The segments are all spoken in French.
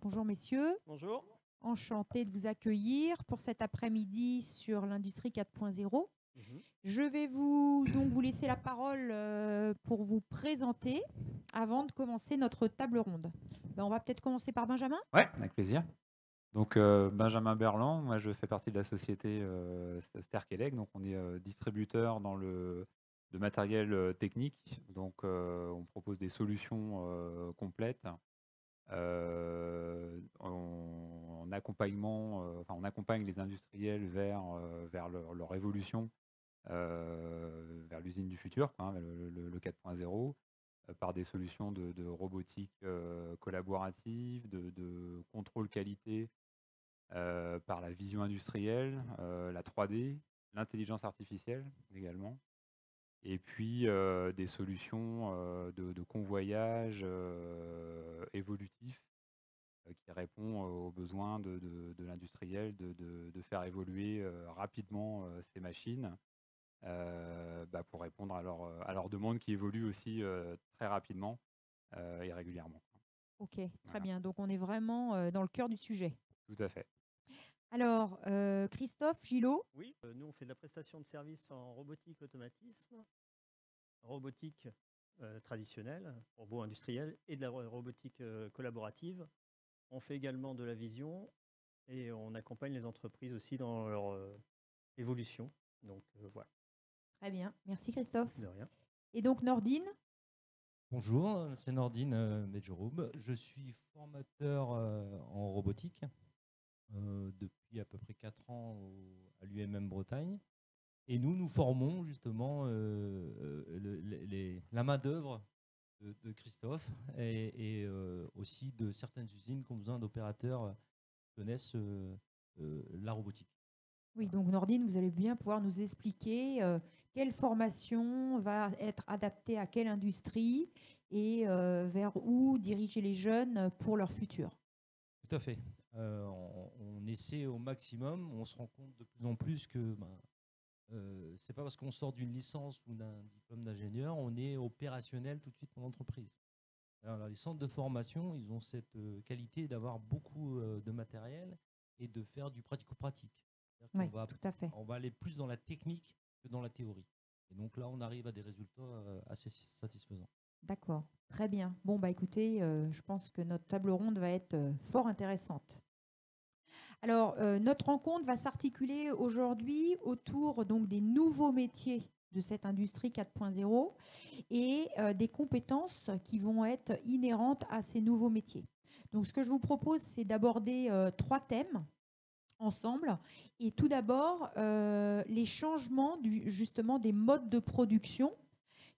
Bonjour messieurs, Bonjour. enchanté de vous accueillir pour cet après-midi sur l'industrie 4.0. Mhm. Je vais vous laisser la parole pour vous présenter avant de commencer notre table ronde. On va peut-être commencer par Benjamin. Ouais, avec plaisir. Donc Benjamin Berland, moi je fais partie de la société Sterkelec, donc on est distributeur de matériel technique, donc on propose des solutions complètes en accompagnement, on accompagne les industriels vers leur évolution vers l'usine du futur, quoi, hein, le 4.0, par des solutions de robotique collaborative, de contrôle qualité, par la vision industrielle, la 3D, l'intelligence artificielle également, et puis des solutions de convoyage évolutif qui répond aux besoins de l'industriel de faire évoluer rapidement ces machines pour répondre à leurs demandes qui évoluent aussi très rapidement et régulièrement. Ok, très Voilà, bien. Donc on est vraiment dans le cœur du sujet. tout à fait. Alors, Christophe Gillot. Oui, nous on fait de la prestation de services en robotique automatisme, robotique traditionnelle, robot industriel, et de la robotique collaborative. On fait également de la vision et on accompagne les entreprises aussi dans leur évolution. Donc voilà, Très bien, merci Christophe. de rien. Et donc Nordine. Bonjour, c'est Nordine Medjeroub. Je suis formateur en robotique depuis à peu près 4 ans à l'UMM Bretagne. Et nous formons justement la main-d'œuvre de Christophe et aussi de certaines usines qui ont besoin d'opérateurs qui connaissent la robotique. Oui, donc Nordine, vous allez bien pouvoir nous expliquer quelle formation va être adaptée à quelle industrie et vers où diriger les jeunes pour leur futur. Tout à fait. On essaie au maximum, on se rend compte de plus en plus que c'est pas parce qu'on sort d'une licence ou d'un diplôme d'ingénieur, on est opérationnel tout de suite en entreprise. Alors, les centres de formation, ils ont cette qualité d'avoir beaucoup de matériel et de faire du pratico-pratique. Oui, On va, tout à fait. on va aller plus dans la technique que dans la théorie. Et donc là, on arrive à des résultats assez satisfaisants. D'accord, très bien. Bon, bah écoutez, je pense que notre table ronde va être fort intéressante. Alors, notre rencontre va s'articuler aujourd'hui autour donc des nouveaux métiers de cette industrie 4.0 et des compétences qui vont être inhérentes à ces nouveaux métiers. Donc, ce que je vous propose, c'est d'aborder 3 thèmes ensemble. Et tout d'abord, les changements justement des modes de production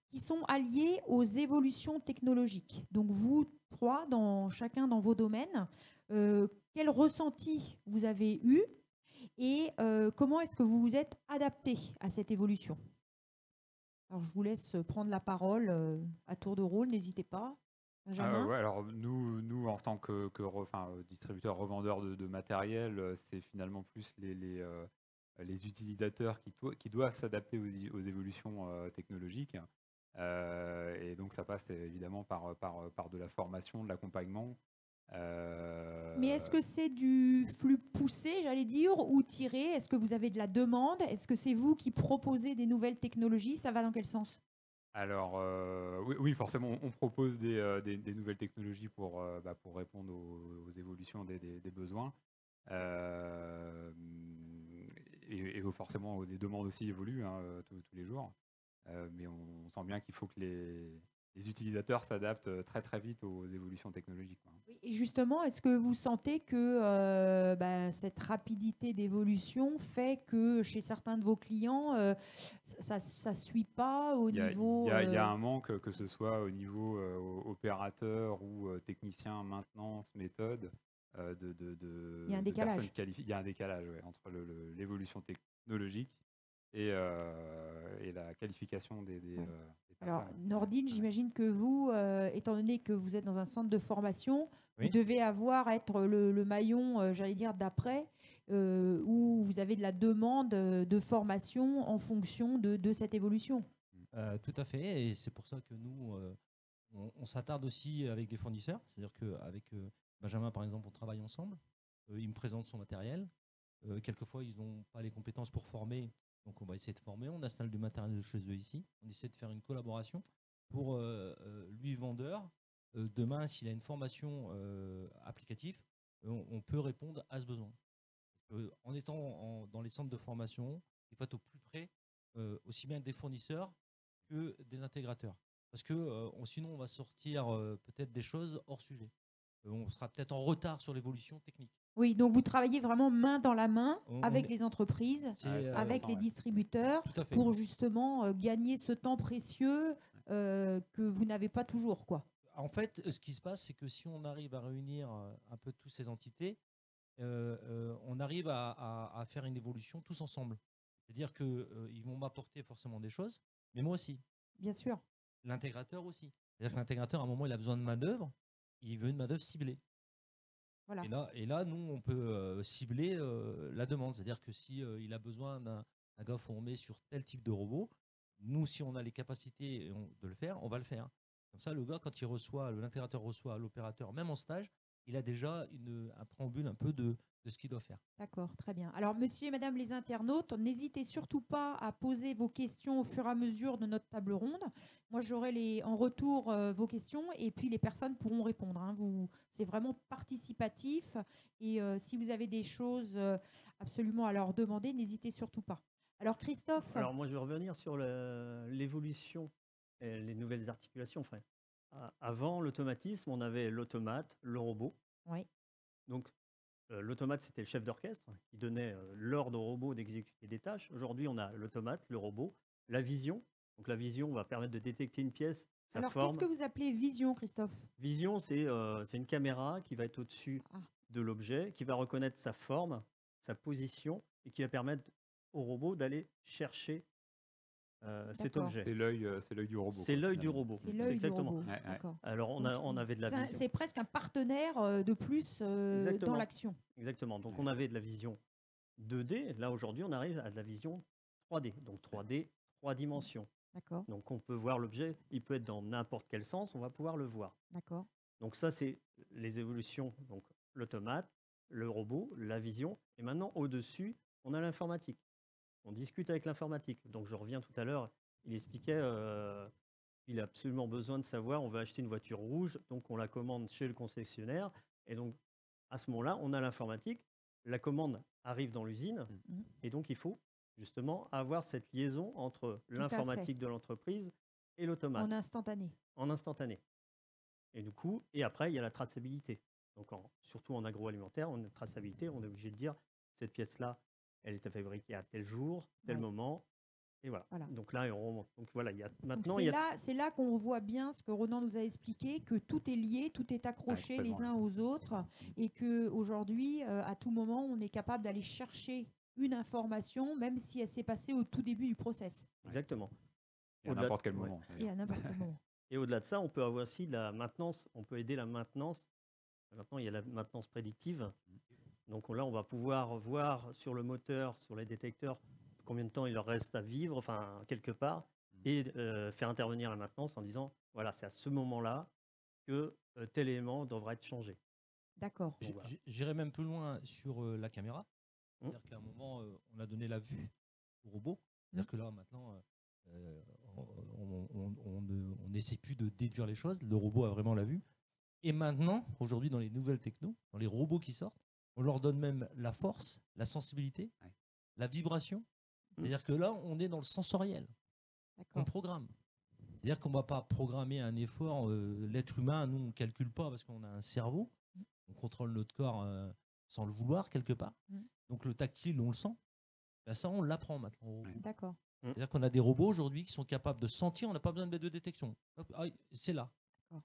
qui sont alliés aux évolutions technologiques. Donc vous trois, chacun dans vos domaines, quel ressenti vous avez eu et comment est-ce que vous vous êtes adapté à cette évolution? Alors je vous laisse prendre la parole à tour de rôle, n'hésitez pas. Benjamin? Ouais, alors nous en tant que distributeur, revendeur de matériel, c'est finalement plus les utilisateurs qui doivent s'adapter aux évolutions technologiques. Et donc ça passe évidemment par de la formation, de l'accompagnement. Mais est-ce que c'est du flux poussé, j'allais dire, ou tiré? Est-ce que vous avez de la demande? Est-ce que c'est vous qui proposez des nouvelles technologies? Ça va dans quel sens? Alors, oui, forcément, on propose des nouvelles technologies pour répondre aux évolutions des besoins. Et forcément, les demandes aussi évoluent hein, tous les jours. Mais on sent bien qu'il faut que les utilisateurs s'adaptent très très vite aux évolutions technologiques, quoi. Oui, et justement, est-ce que vous sentez que cette rapidité d'évolution fait que chez certains de vos clients, ça ne suit pas au niveau... Il y a un manque, que ce soit au niveau opérateur ou technicien, maintenance, méthode, il y a un de personnes décalage. qualifiées. Il y a un décalage ouais, entre l'évolution technologique et la qualification des Ouais. personnes. Alors, Nordine, Ouais. j'imagine que vous, étant donné que vous êtes dans un centre de formation, vous Oui. devez être le maillon, j'allais dire, d'après, où vous avez de la demande de formation en fonction de cette évolution. Tout à fait, et c'est pour ça que nous, on s'attarde aussi avec les fournisseurs, c'est-à-dire qu'avec Benjamin, par exemple, on travaille ensemble. Il me présente son matériel. Quelquefois, ils n'ont pas les compétences pour former. Donc, on va essayer de former. On installe du matériel chez eux ici. On essaie de faire une collaboration pour lui, vendeur. Demain, s'il a une formation applicative, on peut répondre à ce besoin. En étant dans les centres de formation, il faut être au plus près aussi bien des fournisseurs que des intégrateurs. Parce que sinon, on va sortir peut-être des choses hors sujet. On sera peut-être en retard sur l'évolution technique. Oui, donc vous travaillez vraiment main dans la main avec les entreprises, avec les distributeurs, pour justement gagner ce temps précieux que vous n'avez pas toujours, quoi. En fait, ce qui se passe, c'est que si on arrive à réunir un peu toutes ces entités, on arrive à faire une évolution tous ensemble. C'est-à-dire qu'ils vont m'apporter forcément des choses, mais moi aussi. Bien sûr. L'intégrateur aussi. C'est-à-dire que l'intégrateur, à un moment, il a besoin de main-d'œuvre, il veut une main-d'œuvre ciblée. Voilà. Et là, nous, on peut cibler la demande. C'est-à-dire que s'il a besoin d'un gars formé sur tel type de robot, nous, si on a les capacités de le faire, on va le faire. Comme ça, le gars, quand l'intégrateur reçoit l'opérateur, même en stage, il a déjà un préambule un peu de ce qu'il doit faire. D'accord, très bien. Alors, monsieur et madame les internautes, n'hésitez surtout pas à poser vos questions au fur et à mesure de notre table ronde. Moi, j'aurai en retour vos questions et puis les personnes pourront répondre. Hein. C'est vraiment participatif et si vous avez des choses absolument à leur demander, n'hésitez surtout pas. Alors, Christophe. Alors, moi, je vais revenir sur l'évolution et les nouvelles articulations. Enfin, avant l'automatisme, on avait l'automate, le robot. Oui. Donc, l'automate, c'était le chef d'orchestre qui donnait l'ordre au robot d'exécuter des tâches. Aujourd'hui, on a l'automate, le robot, la vision. Donc, la vision va permettre de détecter une pièce, sa Alors, forme. qu'est-ce que vous appelez vision, Christophe? Vision, c'est une caméra qui va être au-dessus de l'objet, qui va reconnaître sa forme, sa position, et qui va permettre au robot d'aller chercher cet objet. C'est l'œil du robot. C'est l'œil du robot. C'est l'œil du robot. Ouais, ouais. Alors, on avait de la vision. C'est presque un partenaire de plus dans l'action. Exactement. Donc, on avait de la vision 2D. Là, aujourd'hui, on arrive à de la vision 3D. Donc, 3D, 3 dimensions. D'accord. Donc, on peut voir l'objet. Il peut être dans n'importe quel sens. On va pouvoir le voir. D'accord. Donc, ça, c'est les évolutions. Donc, l'automate, le robot, la vision. Et maintenant, au-dessus, on a l'informatique. On discute avec l'informatique. Donc, je reviens tout à l'heure. Il expliquait qu'il a absolument besoin de savoir, on veut acheter une voiture rouge, donc on la commande chez le concessionnaire. Et donc, à ce moment-là, on a l'informatique. La commande arrive dans l'usine. Et donc, il faut justement avoir cette liaison entre l'informatique de l'entreprise et l'automate. En instantané. En instantané. Et du coup, et après, il y a la traçabilité. Donc, surtout en agroalimentaire, on a une traçabilité. On est obligé de dire, cette pièce-là, elle était fabriquée à tel jour, tel moment. Et voilà. Donc là, on remonte. Donc voilà, c'est là qu'on voit bien ce que Ronan nous a expliqué, que tout est lié, tout est accroché les uns aux autres, et qu'aujourd'hui, à tout moment, on est capable d'aller chercher une information, même si elle s'est passée au tout début du process. Exactement. Et à n'importe quel moment. Et à n'importe quel moment. Et au-delà de ça, on peut avoir aussi de la maintenance. On peut aider la maintenance. Maintenant, il y a la maintenance prédictive. Donc là, on va pouvoir voir sur le moteur, sur les détecteurs, combien de temps il leur reste à vivre, enfin, quelque part, et faire intervenir la maintenance en disant, voilà, c'est à ce moment-là que tel élément devra être changé. D'accord. Voilà. J'irai même plus loin sur la caméra. C'est-à-dire qu'à un moment, on a donné la vue au robot. C'est-à-dire que là, maintenant, on n'essaie plus de déduire les choses. Le robot a vraiment la vue. Et maintenant, aujourd'hui, dans les nouvelles technos, dans les robots qui sortent, on leur donne même la force, la sensibilité, la vibration. C'est-à-dire que là, on est dans le sensoriel. On programme. C'est-à-dire qu'on ne va pas programmer un effort. L'être humain, nous, on ne calcule pas parce qu'on a un cerveau. On contrôle notre corps sans le vouloir, quelque part. Donc le tactile, on le sent. Ben, ça, on l'apprend maintenant. D'accord. C'est-à-dire qu'on a des robots aujourd'hui qui sont capables de sentir. On n'a pas besoin de mettre de détection. Ah, c'est là.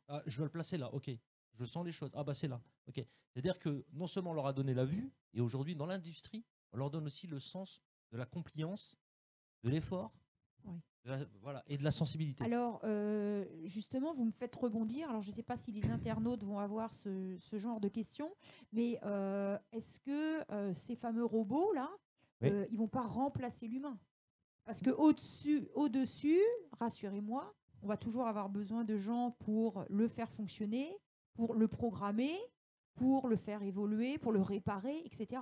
Ah, je dois le placer là. OK. Je sens les choses. Ah bah c'est là. OK. C'est-à-dire que non seulement on leur a donné la vue, et aujourd'hui, dans l'industrie, on leur donne aussi le sens de la compliance, de l'effort, voilà, et de la sensibilité. Alors, justement, vous me faites rebondir. Alors, je ne sais pas si les internautes vont avoir ce genre de questions, mais est-ce que ces fameux robots-là, ils ne vont pas remplacer l'humain? Parce qu'au-dessus, rassurez-moi, on va toujours avoir besoin de gens pour le faire fonctionner, pour le programmer, pour le faire évoluer, pour le réparer, etc.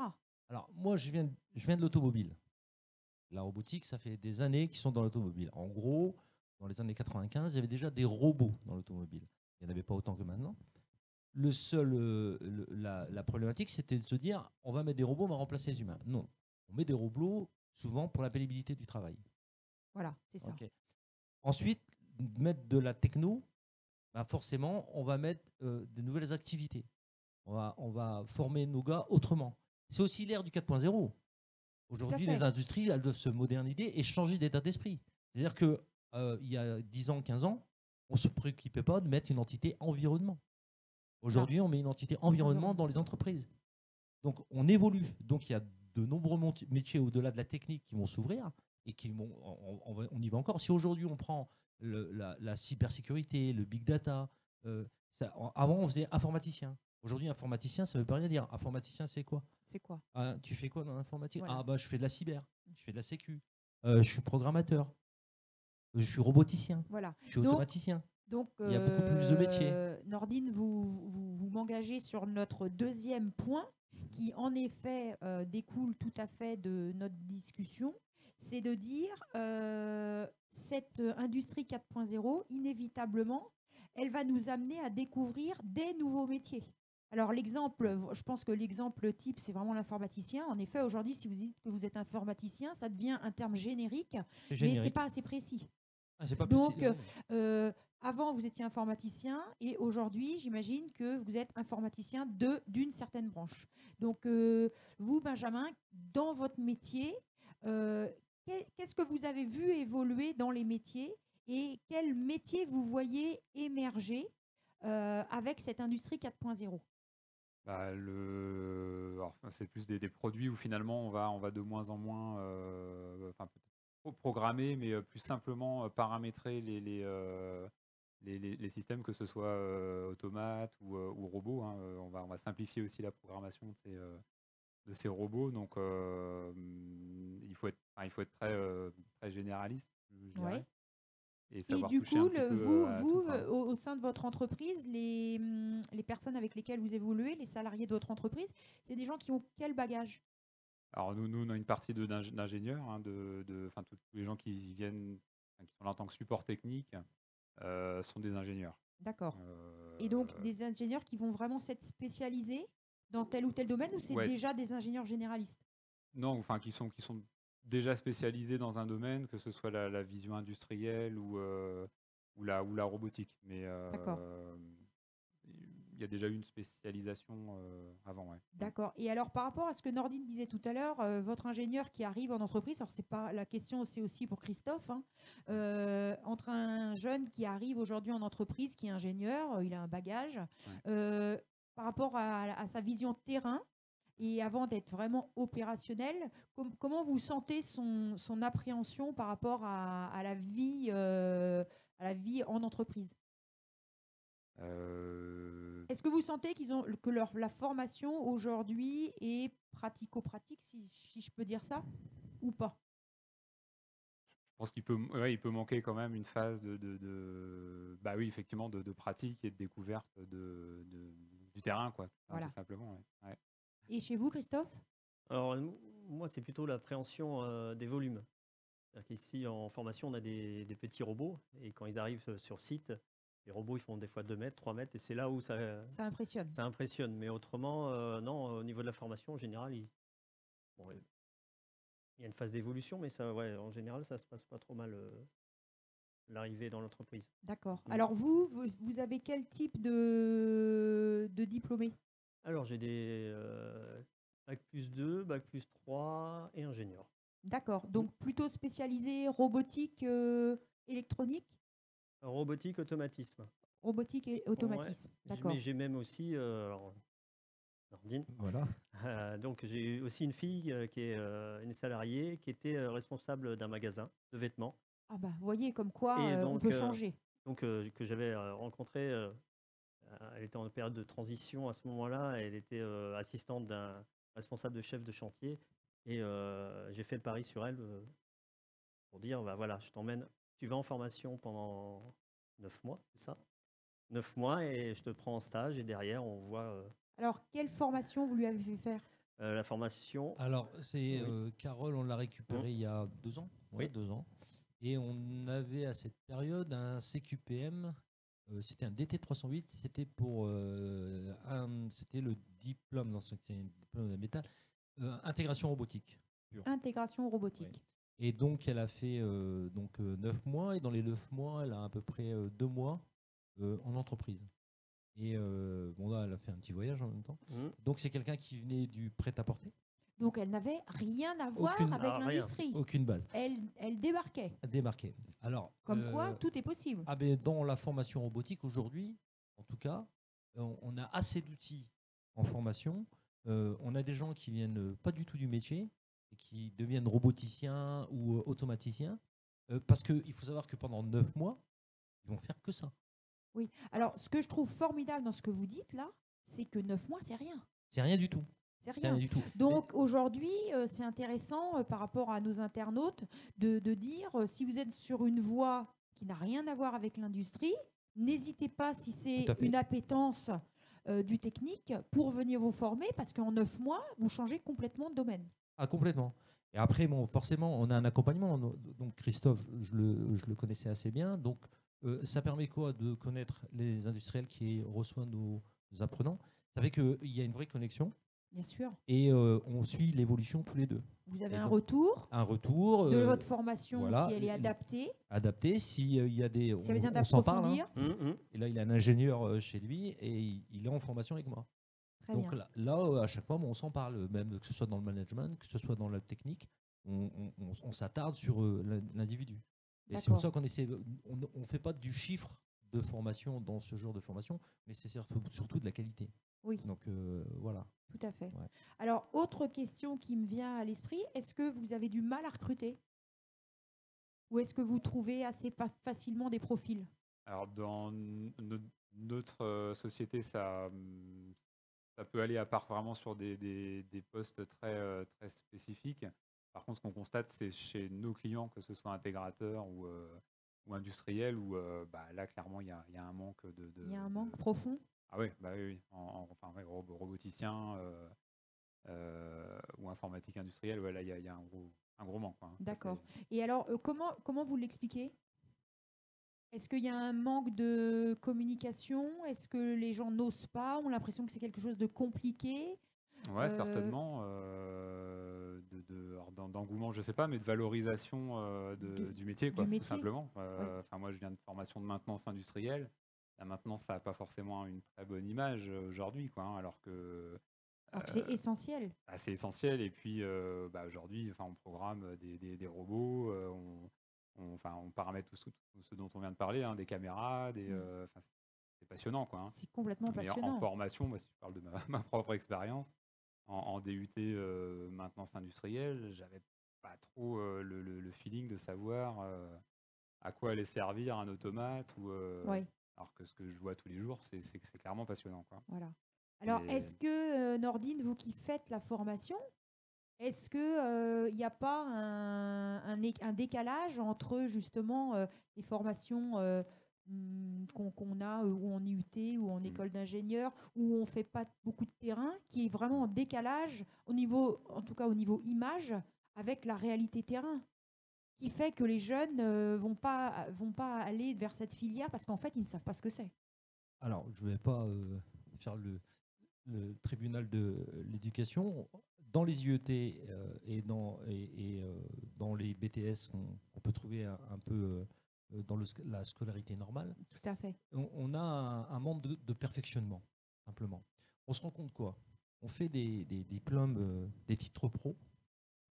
Alors, moi, je viens de l'automobile. La robotique, ça fait des années qu'ils sont dans l'automobile. En gros, dans les années 95, il y avait déjà des robots dans l'automobile. Il n'y en avait pas autant que maintenant. La problématique, c'était de se dire, on va mettre des robots, on va remplacer les humains. Non, on met des robots souvent pour la pénibilité du travail. Voilà, c'est ça. Okay. Ensuite, mettre de la techno, bah forcément, on va mettre des nouvelles activités. On va former nos gars autrement. C'est aussi l'ère du 4.0. Aujourd'hui, les industries, elles doivent se moderniser et changer d'état d'esprit. C'est-à-dire qu'il y a 10 ans, 15 ans, on ne se préoccupait pas de mettre une entité environnement. Aujourd'hui, on met une entité environnement dans les entreprises. Donc, on évolue. Donc, il y a de nombreux métiers au-delà de la technique qui vont s'ouvrir et qui vont, on y va encore. Si aujourd'hui, on prend la cybersécurité, le big data, avant, on faisait informaticien. Aujourd'hui, informaticien, ça ne veut pas rien dire. Informaticien, c'est quoi? C'est quoi? Tu fais quoi dans l'informatique? Voilà. Bah, je fais de la cyber, je fais de la sécu, je suis programmateur, je suis roboticien, voilà. Je suis automaticien. Donc, il y a beaucoup plus de métiers. Nordine, vous m'engagez sur notre deuxième point qui, en effet, découle tout à fait de notre discussion. C'est de dire cette industrie 4.0, inévitablement, elle va nous amener à découvrir des nouveaux métiers. Alors, l'exemple, je pense que l'exemple type, c'est vraiment l'informaticien. En effet, aujourd'hui, si vous dites que vous êtes informaticien, ça devient un terme générique, mais ce n'est pas assez précis. Donc, avant, vous étiez informaticien et aujourd'hui, j'imagine que vous êtes informaticien d'une certaine branche. Donc, vous, Benjamin, dans votre métier, qu'est-ce que vous avez vu évoluer dans les métiers et quel métier vous voyez émerger avec cette industrie 4.0? Bah, c'est plus des produits où finalement on va de moins en moins peut-être programmer, mais plus simplement paramétrer les systèmes, que ce soit automates ou robots. Hein. On va simplifier aussi la programmation de ces robots. Donc il faut être très généraliste, je dirais. Ouais. Et du coup, vous, au sein de votre entreprise, les personnes avec lesquelles vous évoluez, les salariés de votre entreprise, c'est des gens qui ont quel bagage? Alors nous, on a une partie d'ingénieurs, hein, tous les gens qui viennent, qui sont là en tant que support technique, sont des ingénieurs. D'accord. Et donc des ingénieurs qui vont vraiment s'être spécialisés dans tel ou tel domaine, ou c'est déjà des ingénieurs généralistes? Non, enfin qui sont déjà spécialisés dans un domaine, que ce soit la vision industrielle ou la robotique. Mais il y a déjà eu une spécialisation avant. Ouais. D'accord. Et alors, par rapport à ce que Nordine disait tout à l'heure, votre ingénieur qui arrive en entreprise, alors c'est pas la question, c'est aussi pour Christophe, hein, entre un jeune qui arrive aujourd'hui en entreprise, qui est ingénieur, il a un bagage, par rapport à sa vision de terrain, et avant d'être vraiment opérationnel, comment vous sentez son appréhension par rapport à la vie en entreprise? Est-ce que vous sentez que la formation aujourd'hui est pratico-pratique, si je peux dire ça, ou pas? Je pense qu'il peut manquer quand même une phase bah oui, effectivement, de pratique et de découverte du terrain, quoi, voilà. Tout simplement. Ouais. Et chez vous, Christophe? Alors, moi, c'est plutôt l'appréhension des volumes. C'est-à-dire qu'ici, en formation, on a des petits robots, et quand ils arrivent sur site, les robots, ils font des fois 2 mètres, 3 mètres, et c'est là où ça impressionne. Ça impressionne. Mais autrement, non, au niveau de la formation, en général, il y a une phase d'évolution, mais ça, en général, ça se passe pas trop mal, l'arrivée dans l'entreprise. D'accord. Alors, vous avez quel type de diplômé? Alors, j'ai des Bac plus 2, Bac plus 3 et ingénieur. D'accord. Donc, plutôt spécialisé robotique, électronique? Robotique, automatisme. Robotique et automatisme. D'accord. Mais j'ai même aussi, Nordine. Voilà. Donc j'ai aussi une fille qui est une salariée qui était responsable d'un magasin de vêtements. Ah bah, vous voyez comme quoi on peut changer. Donc que j'avais rencontré, elle était en période de transition à ce moment-là. Elle était assistante d'un responsable de chef de chantier, et j'ai fait le pari sur elle pour dire bah voilà, je t'emmène, tu vas en formation pendant 9 mois, c'est ça? 9 mois, et je te prends en stage, et derrière on voit Alors, quelle formation vous lui avez fait faire? La formation, Alors, c'est Oui. Carole, on l'a récupéré il y a 2 ans. Oui. 2 ans. Et on avait à cette période un CQPM. C'était un DT 308. C'était c'était le diplôme dans ce diplôme de métal, intégration robotique. Intégration robotique. Ouais. Et donc, elle a fait 9 mois. Et dans les 9 mois, elle a à peu près 2 mois en entreprise. Et là, elle a fait un petit voyage en même temps. Donc, c'est quelqu'un qui venait du prêt-à-porter. Donc, elle n'avait rien à voir Aucune- avec rien. l'industrie. Aucune base. Elle débarquait. Démarqué. Alors, Comme quoi, tout est possible. dans la formation robotique aujourd'hui, en tout cas, on a assez d'outils en formation. On a des gens qui viennent pas du tout du métier et qui deviennent roboticiens ou automaticiens parce qu'il faut savoir que pendant 9 mois, ils vont faire que ça. Oui. Alors, ce que je trouve formidable dans ce que vous dites là, c'est que 9 mois, c'est rien. C'est rien du tout. C'est C'est rien rien. du tout. Donc aujourd'hui, c'est intéressant par rapport à nos internautes de dire si vous êtes sur une voie qui n'a rien à voir avec l'industrie, n'hésitez pas si c'est Tout à fait. une appétence du technique pour venir vous former parce qu'en 9 mois, vous changez complètement de domaine. Ah, complètement. Et après, forcément, on a un accompagnement. Donc, Christophe, je le connaissais assez bien. Donc, ça permet quoi? De connaître les industriels qui reçoivent nos apprenants. Ça fait qu'il y a une vraie connexion Bien sûr. et on suit l'évolution tous les deux. Vous avez Et un donc, retour Un retour de votre formation voilà, si elle est adaptée, adapté. S'il y a des. s'il y a besoin On s'en parle. Hein. d'approfondir. Et là, il a un ingénieur chez lui et il est en formation avec moi. Très Donc bien. là, à chaque fois, on s'en parle, même que ce soit dans le management, que ce soit dans la technique, on s'attarde sur l'individu. Et c'est pour ça qu'on essaie, on ne fait pas du chiffre de formation dans ce genre de formation, mais c'est surtout de la qualité. Oui. Donc voilà. Tout à fait. Ouais. Alors, autre question qui me vient à l'esprit, est-ce que vous avez du mal à recruter? Ou est-ce que vous trouvez assez facilement des profils? Alors, dans notre société, ça peut aller à part vraiment sur des postes très spécifiques. Par contre, ce qu'on constate, c'est chez nos clients, que ce soit intégrateurs ou industriels, où là, clairement, il y a un manque Il y a un manque profond? Ah oui, oui. Roboticien ou informatique industrielle, là, il y a un gros manque. Hein. D'accord. Et alors, comment vous l'expliquez? Est-ce qu'il y a un manque de communication? Est-ce que les gens n'osent pas? Ont l'impression que c'est quelque chose de compliqué? Ouais, certainement. D'engouement, je ne sais pas, mais de valorisation du métier, quoi, tout simplement. Moi, je viens de formation de maintenance industrielle. La maintenance, ça n'a pas forcément une très bonne image aujourd'hui, quoi, hein, alors que c'est essentiel. C'est essentiel. Et puis, aujourd'hui, on programme des robots, on paramètre tout ce dont on vient de parler, hein, des caméras, c'est passionnant, quoi. Hein. C'est complètement Mais passionnant. en formation, moi, si je parle de ma propre expérience, en DUT maintenance industrielle, j'avais pas trop le feeling de savoir à quoi allait servir un automate alors que ce que je vois tous les jours, c'est clairement passionnant, quoi. Voilà. Alors, est-ce que, Nordine, vous qui faites la formation, est-ce qu'il n'y a pas un décalage entre justement les formations qu'on a ou en IUT ou en école d'ingénieur, où on ne fait pas beaucoup de terrain, qui est vraiment en décalage, en tout cas au niveau image, avec la réalité terrain, qui fait que les jeunes vont pas aller vers cette filière parce qu'en fait, ils ne savent pas ce que c'est? Alors, je ne vais pas faire le tribunal de l'éducation. Dans les IUT et dans les BTS qu'on peut trouver un peu dans la scolarité normale, tout à fait. On a un manque de perfectionnement, simplement. On se rend compte quoi? On fait des diplômes, des titres pro,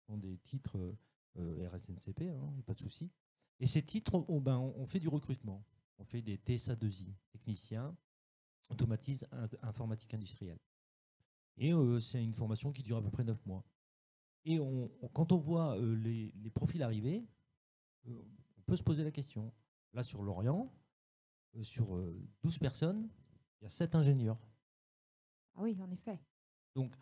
des titres RSNCP, pas de souci. Et ces titres, on fait du recrutement. On fait des TSA2I, techniciens, automatisme informatique industrielle. Et c'est une formation qui dure à peu près 9 mois. Et quand on voit les profils arriver, on peut se poser la question. Là, sur Lorient, sur 12 personnes, il y a 7 ingénieurs. Ah oui, en effet. Donc,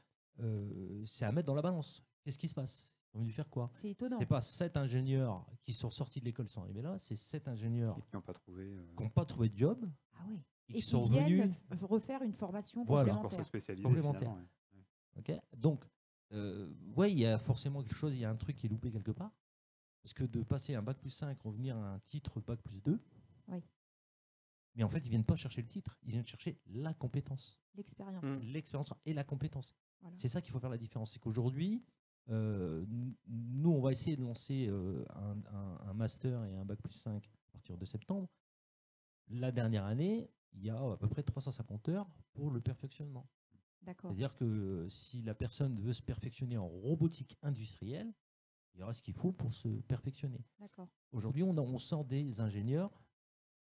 c'est à mettre dans la balance. Qu'est-ce qui se passe? Ils ont dû faire quoi? C'est étonnant. C'est pas 7 ingénieurs qui sont sortis de l'école sans arriver là, c'est 7 ingénieurs qui n'ont pas trouvé de job. Ah oui. et Et qui qui sont viennent revenus. refaire une formation Voilà. Pour se complémentaire. spécialiser. Complémentaire. finalement, ouais. Ok. Donc, ouais, il y a forcément quelque chose, il y a un truc qui est loupé quelque part. Parce que de passer un bac+5, revenir à un titre bac+2, Oui. mais en fait, ils viennent pas chercher le titre, ils viennent chercher la compétence. L'expérience. L'expérience et la compétence. Voilà. C'est ça qu'il faut faire la différence. C'est qu'aujourd'hui, nous, on va essayer de lancer un master et un bac+5 à partir de septembre. La dernière année, il y a à peu près 350 heures pour le perfectionnement. D'accord. C'est-à-dire que si la personne veut se perfectionner en robotique industrielle, il y aura ce qu'il faut pour se perfectionner. D'accord. Aujourd'hui, on sort des ingénieurs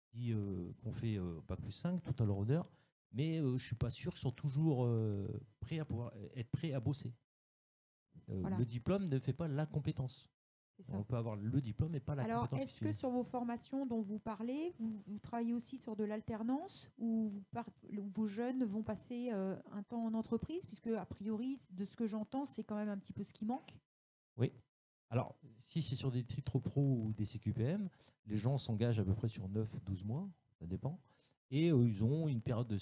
qui ont fait bac+5, tout à leur honneur, mais je ne suis pas sûr qu'ils sont toujours prêts à pouvoir être prêts à bosser. Voilà. Le diplôme ne fait pas la compétence. C'est ça. On peut avoir le diplôme et pas la Alors, compétence. est-ce que sur vos formations dont vous parlez, vous travaillez aussi sur de l'alternance ou vos jeunes vont passer un temps en entreprise, puisque a priori, de ce que j'entends, c'est quand même un petit peu ce qui manque. Oui. Alors, si c'est sur des titres pro ou des CQPM, les gens s'engagent à peu près sur 9-12 mois, ça dépend, et ils ont une période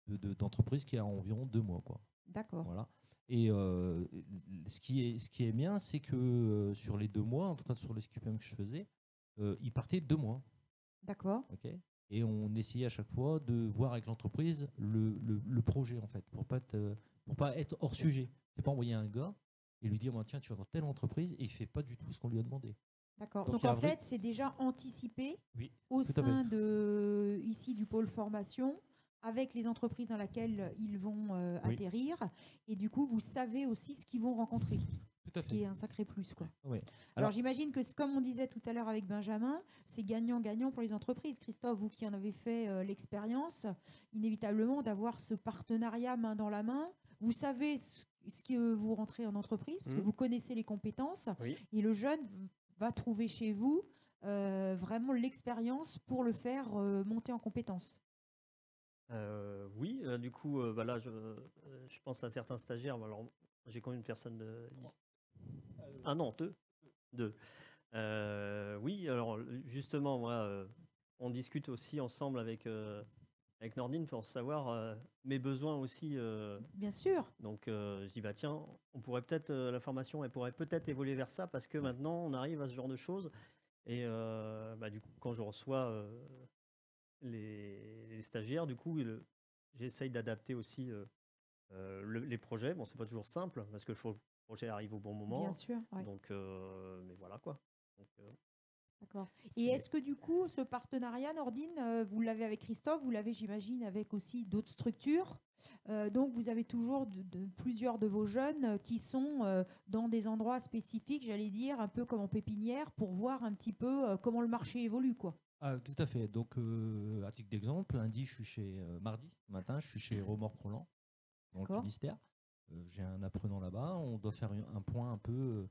d'entreprise qui est à environ 2 mois, quoi. D'accord. Voilà. Et ce qui est bien, c'est que sur les 2 mois, en tout cas sur les SQPM que je faisais, ils partaient 2 mois. D'accord. Okay, et on essayait à chaque fois de voir avec l'entreprise le projet, en fait, pour pas être hors sujet. C'est pas envoyer un gars et lui dire tiens, tu vas dans telle entreprise et il fait pas du tout ce qu'on lui a demandé. D'accord. Donc, Donc en fait, c'est déjà anticipé Oui, au tout à sein ici du pôle formation, avec les entreprises dans lesquelles ils vont atterrir. Et du coup, vous savez aussi ce qu'ils vont rencontrer. Tout à Ce qui fait. est un sacré plus, quoi. Oui. Alors j'imagine que, comme on disait tout à l'heure avec Benjamin, c'est gagnant-gagnant pour les entreprises. Christophe, vous qui en avez fait l'expérience, inévitablement d'avoir ce partenariat main dans la main. Vous savez ce que vous rentrez en entreprise, parce que vous connaissez les compétences. Oui. Et le jeune va trouver chez vous vraiment l'expérience pour le faire monter en compétences. Oui, du coup, là, je pense à certains stagiaires. Alors, j'ai combien de personnes Ah non, deux. Oui, alors justement, moi, on discute aussi ensemble avec Nordine pour savoir mes besoins aussi. Bien sûr. Donc, je dis, bah tiens, on pourrait peut-être, la formation, elle pourrait peut-être évoluer vers ça parce que maintenant, on arrive à ce genre de choses. Et du coup, quand je reçois les stagiaires, du coup, j'essaye d'adapter aussi les projets. Bon, c'est pas toujours simple parce que le projet arrive au bon moment. Bien sûr. Ouais. Donc, mais voilà quoi. Donc, d'accord. Et est-ce que du coup, ce partenariat, Nordine, vous l'avez avec Christophe, vous l'avez, j'imagine, avec aussi d'autres structures. Donc, vous avez toujours plusieurs de vos jeunes qui sont dans des endroits spécifiques, j'allais dire, un peu comme en pépinière, pour voir un petit peu comment le marché évolue, quoi. Ah, tout à fait. Donc, à titre d'exemple, lundi, je suis mardi matin, je suis chez Remorque Roland, dans le Finistère. J'ai un apprenant là-bas. On doit faire un point un peu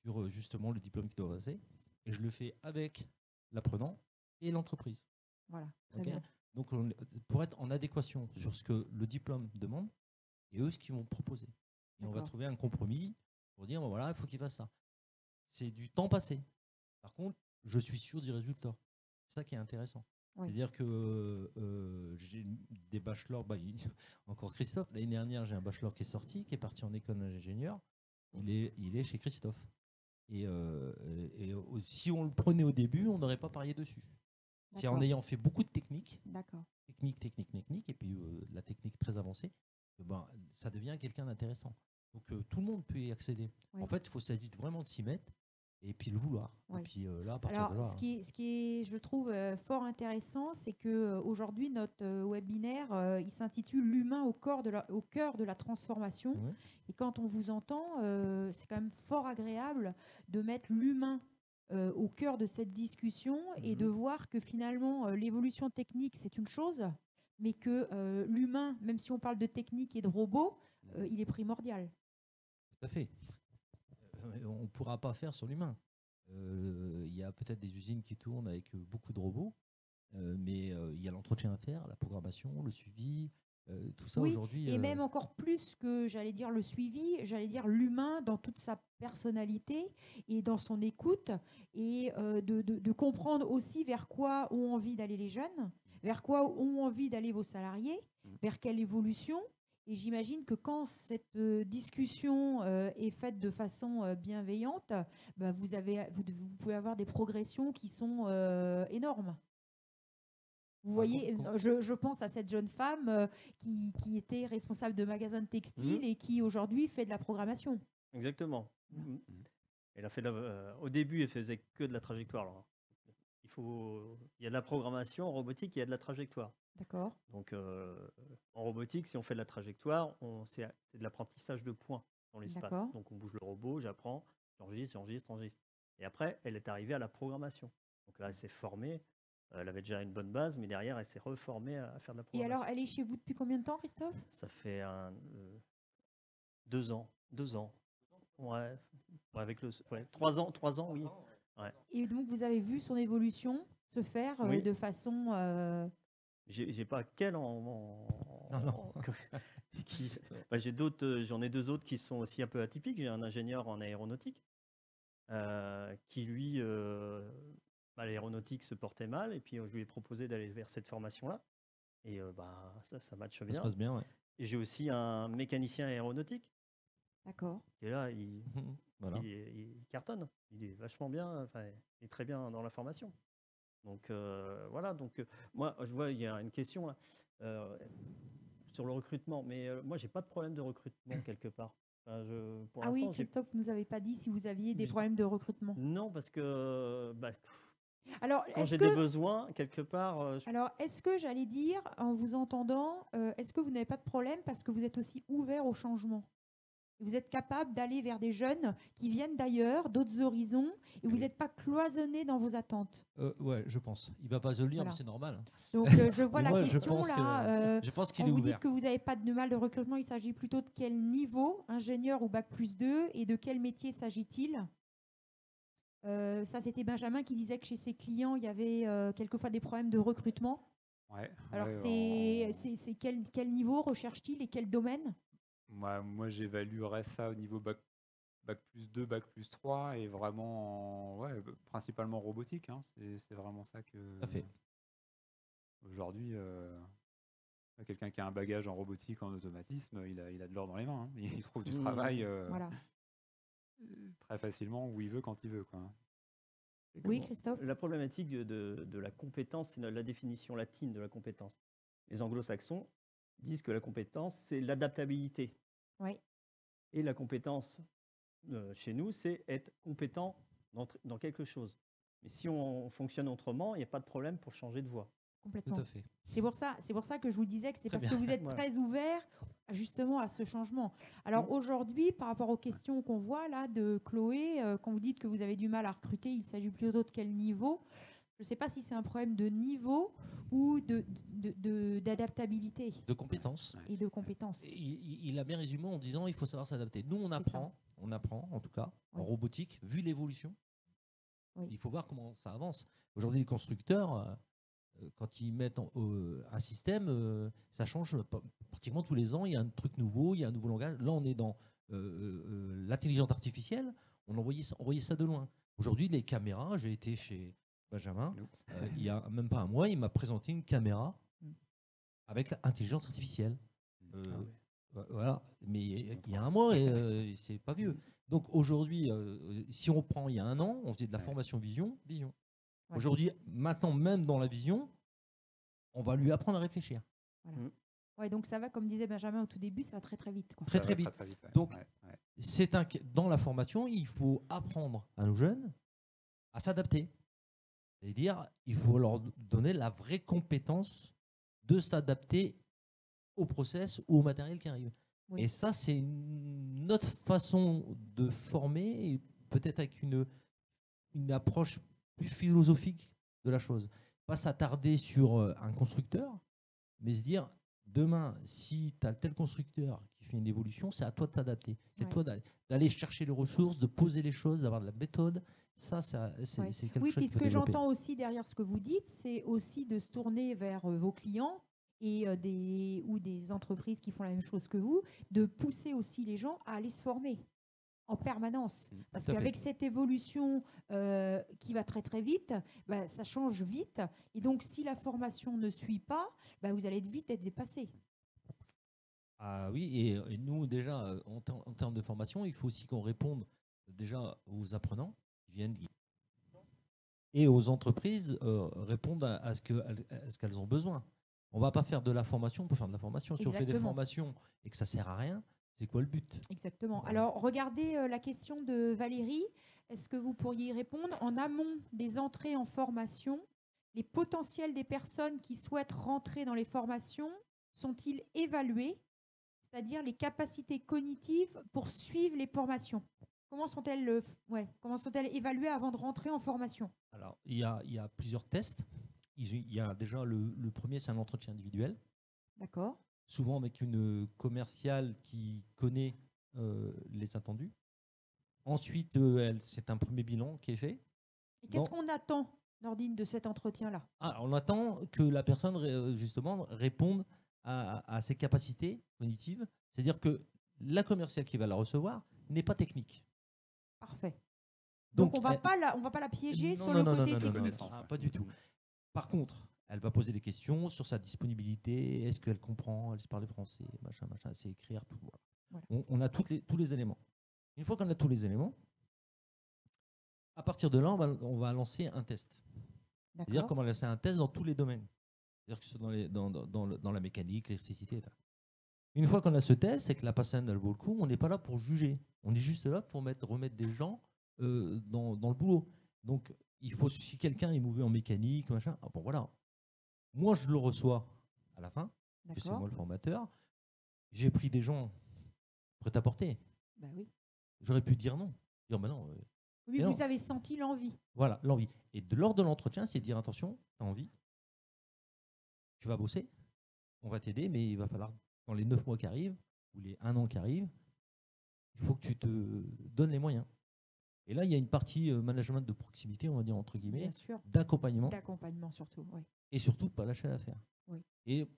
sur justement le diplôme qu'il doit passer. Et je le fais avec l'apprenant et l'entreprise. Voilà, très bien. Donc, pour être en adéquation sur ce que le diplôme demande et eux, ce qu'ils vont proposer. Et on va trouver un compromis pour dire, voilà, il faut qu'il fasse ça. C'est du temps passé. Par contre, je suis sûr du résultat. C'est ça qui est intéressant. Oui. C'est-à-dire que j'ai des bachelors, encore Christophe, l'année dernière, j'ai un bachelor qui est sorti, qui est parti en école d'ingénieur. Il est chez Christophe. Et si on le prenait au début, on n'aurait pas parié dessus. C'est en ayant fait beaucoup de techniques, technique, et puis la technique très avancée, ça devient quelqu'un d'intéressant. Donc tout le monde peut y accéder. Oui. En fait, il faut s'agir vraiment de s'y mettre et puis le vouloir. Oui. Et puis là, à partir de là. Ce qui est, je trouve, fort intéressant, c'est qu'aujourd'hui, notre webinaire, il s'intitule L'humain au cœur de la transformation. Oui. Et quand on vous entend, c'est quand même fort agréable de mettre l'humain au cœur de cette discussion et de voir que finalement, l'évolution technique, c'est une chose, mais que l'humain, même si on parle de technique et de robots, il est primordial. Tout à fait. On ne pourra pas faire sur l'humain. Il y a peut-être des usines qui tournent avec beaucoup de robots, mais il y a l'entretien à faire, la programmation, le suivi, tout ça aujourd'hui. Et même encore plus que, j'allais dire, le suivi, j'allais dire l'humain dans toute sa personnalité et dans son écoute, et de comprendre aussi vers quoi ont envie d'aller les jeunes, vers quoi ont envie d'aller vos salariés, vers quelle évolution. Et j'imagine que quand cette discussion est faite de façon bienveillante, bah, vous pouvez avoir des progressions qui sont énormes. Vous voyez, je pense à cette jeune femme qui était responsable de magasin de textile et qui aujourd'hui fait de la programmation. Exactement. Elle a fait au début, elle faisait que de la trajectoire. Alors, il y a de la programmation en robotique, il y a de la trajectoire. D'accord. Donc, en robotique, si on fait de la trajectoire, c'est de l'apprentissage de points dans l'espace. Donc, on bouge le robot, j'apprends, j'enregistre. Et après, elle est arrivée à la programmation. Donc là, elle s'est formée. Elle avait déjà une bonne base, mais derrière, elle s'est reformée à faire de la programmation. Et alors, elle est chez vous depuis combien de temps, Christophe? Ça fait 2 ans. 2 ans. Ouais, avec 3 ans, oui. Ouais. Et donc, vous avez vu son évolution se faire de façon... J'ai pas quel en j'en ai 2 autres qui sont aussi un peu atypiques. J'ai un ingénieur en aéronautique qui, lui, l'aéronautique se portait mal. Et puis, je lui ai proposé d'aller vers cette formation-là. Et ça matche bien. Ça se passe bien, ouais. Et j'ai aussi un mécanicien aéronautique. D'accord. Et là, il cartonne. Il est vachement bien. Il est très bien dans la formation. Donc voilà. Donc moi, je vois, il y a une question là sur le recrutement. Mais moi, j'ai pas de problème de recrutement quelque part. Pour oui, Christophe, vous nous avez pas dit si vous aviez des problèmes de recrutement. Non, parce que alors, quand j'ai des besoins quelque part. Alors, est-ce que j'allais dire, en vous entendant, est-ce que vous n'avez pas de problème parce que vous êtes aussi ouvert au changement? Vous êtes capable d'aller vers des jeunes qui viennent d'ailleurs, d'autres horizons, et vous n'êtes pas cloisonné dans vos attentes. Ouais, je pense. Il ne va pas se le dire, mais c'est normal. Donc, je vois la question là. Je pense qu'il est ouvert. Vous dites que vous n'avez pas de mal de recrutement. Il s'agit plutôt de quel niveau, ingénieur ou bac+2, et de quel métier s'agit-il? Ça, c'était Benjamin qui disait que chez ses clients, il y avait quelquefois des problèmes de recrutement. Ouais, alors, c'est quel niveau recherche-t-il et quel domaine? Moi, j'évaluerais ça au niveau bac+2, bac+3 et vraiment, principalement robotique. Hein, c'est vraiment ça que. Ça fait. Aujourd'hui, quelqu'un qui a un bagage en robotique, en automatisme, il a de l'or dans les mains. Hein. Il trouve du travail très facilement où il veut, quand il veut. Quoi. Oui, Christophe. La problématique de la compétence, c'est la définition latine de la compétence. Les anglo-saxons disent que la compétence, c'est l'adaptabilité. Oui. Et la compétence, chez nous, c'est être compétent dans quelque chose. Mais si on fonctionne autrement, il n'y a pas de problème pour changer de voie. Complètement. Tout à fait. C'est pour ça que je vous disais que c'est parce que vous êtes très ouvert justement à ce changement. Alors aujourd'hui, par rapport aux questions qu'on voit là de Chloé, quand vous dites que vous avez du mal à recruter, il s'agit plutôt de quel niveau? Je ne sais pas si c'est un problème de niveau ou d'adaptabilité. De compétences. Et de compétences. Il a bien résumé en disant il faut savoir s'adapter. Nous, on apprend en tout cas, en robotique, vu l'évolution. Oui. Il faut voir comment ça avance. Aujourd'hui, les constructeurs, quand ils mettent un système, ça change pratiquement tous les ans. Il y a un truc nouveau, il y a un nouveau langage. Là, on est dans l'intelligence artificielle. On envoyait ça de loin. Aujourd'hui, les caméras, j'ai été chez Benjamin, il y a même pas un mois, il m'a présenté une caméra avec l'intelligence artificielle. Voilà, mais il y a un mois, c'est pas vieux. Donc aujourd'hui, si on prend il y a un an, on faisait de la formation vision. Ouais. Aujourd'hui, maintenant, même dans la vision, on va lui apprendre à réfléchir. Voilà. Ouais, donc ça va, comme disait Benjamin au tout début, ça va très très vite. Quoi. Très vite. Ouais. Donc, dans la formation, il faut apprendre à nos jeunes à s'adapter. C'est-à-dire, il faut leur donner la vraie compétence de s'adapter au process ou au matériel qui arrive. Oui. Et ça, c'est une autre façon de former, et peut-être avec une approche plus philosophique de la chose. Pas s'attarder sur un constructeur, mais se dire, demain, si tu as tel constructeur qui fait une évolution, c'est à toi de t'adapter. C'est toi d'aller chercher les ressources, de poser les choses, d'avoir de la méthode. Ça, c'est quelque chose. Oui, puis ce que j'entends aussi derrière ce que vous dites, c'est aussi de se tourner vers vos clients et des entreprises qui font la même chose que vous, de pousser aussi les gens à aller se former. en permanence. Parce Tout à fait. qu'avec cette évolution qui va très très vite, bah, ça change vite. Et donc, si la formation ne suit pas, bah, vous allez vite être dépassé. Ah oui, et nous, déjà, en termes de formation, il faut aussi qu'on réponde déjà aux apprenants qui viennent et aux entreprises répondent à ce qu'elles ont besoin. On ne va pas faire de la formation pour faire de la formation. Si on fait des Exactement. formations et que ça ne sert à rien, c'est quoi le but? Exactement. Voilà. Alors, regardez la question de Valérie. Est-ce que vous pourriez y répondre? En amont des entrées en formation, les potentiels des personnes qui souhaitent rentrer dans les formations sont-ils évalués? C'est-à-dire les capacités cognitives pour suivre les formations. Comment comment sont-elles évaluées avant de rentrer en formation? Alors, il y a plusieurs tests. Il y a déjà le premier, c'est un entretien individuel, D'accord. souvent avec une commerciale qui connaît les attendus. Ensuite, c'est un premier bilan qui est fait. Et qu'est-ce Bon. qu'on attend, Nordine, de cet entretien-là? On attend que la personne justement réponde à ses capacités cognitives. C'est-à-dire que la commerciale qui va la recevoir n'est pas technique. Parfait. Donc on elle- on va pas la piéger Non, sur non, le non, côté non, non, non, technique. non, pas du tout. Par contre, elle va poser des questions sur sa disponibilité. Est-ce qu'elle comprend? Elle sait parler français, machin, machin. C'est écrire tout. Voilà. Voilà. On a tous les éléments. Une fois qu'on a tous les éléments, à partir de là, on va lancer un test. C'est-à-dire D'accord. qu'on va lancer un test dans tous les domaines. C'est-à-dire que ce soit dans la mécanique, l'électricité. Une fois qu'on a ce test, c'est que la personne elle vaut le coup, on n'est pas là pour juger. On est juste là pour remettre des gens dans le boulot. Donc, il faut, si quelqu'un est mauvais en mécanique, machin, bon voilà. Moi, je le reçois à la fin, parce que c'est D'accord. moi le formateur. J'ai pris des gens prêts à porter. Bah oui. J'aurais pu dire non. Dire, bah non. Oui, Et vous non. avez senti l'envie. Voilà, l'envie. Et lors de l'entretien, c'est de dire attention, tu as envie, tu vas bosser, on va t'aider, mais il va falloir, dans les 9 mois qui arrivent, ou les 1 an qui arrivent, il faut que tu te donnes les moyens. Et là, il y a une partie management de proximité, on va dire entre guillemets, Bien sûr. d'accompagnement, D'accompagnement surtout. Oui. et surtout de ne pas lâcher l'affaire. Oui. Et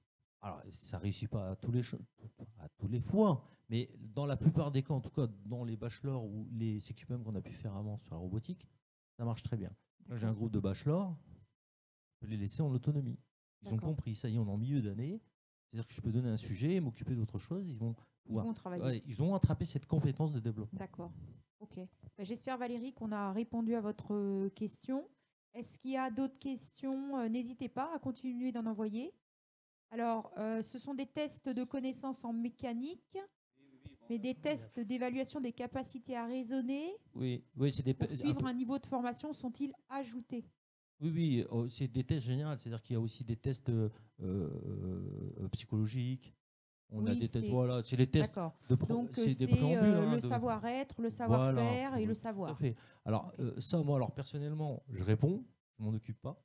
alors, ça ne réussit pas à tous les fois, mais dans la plupart des cas, en tout cas dans les bachelors ou les CQM qu'on a pu faire avant sur la robotique, ça marche très bien. Là, j'ai un groupe de bachelors, je peux les laisser en autonomie. Ils ont D'accord. compris, ça y est, on est en milieu d'année, c'est-à-dire que je peux donner un sujet, m'occuper d'autre chose, ils vont pouvoir. Ils vont travailler. Ouais, ils ont attrapé cette compétence de développement. D'accord. Ok. Ben, j'espère, Valérie, qu'on a répondu à votre question. Est-ce qu'il y a d'autres questions? N'hésitez pas à continuer d'en envoyer. Alors, ce sont des tests de connaissances en mécanique, mais des tests d'évaluation des capacités à raisonner Oui, c'est des pour suivre un niveau de formation sont-ils ajoutés? Oui, c'est des tests généraux, c'est-à-dire qu'il y a aussi des tests psychologiques. On a Oui, des tests, c'est- voilà, c'est les tests D'accord. de Donc, c'est des c'est préambules. hein, le de- savoir-être, le Voilà, savoir-faire et oui, le tout à savoir. fait. Alors, Ok. ça, moi, alors personnellement, je réponds, je m'en occupe pas.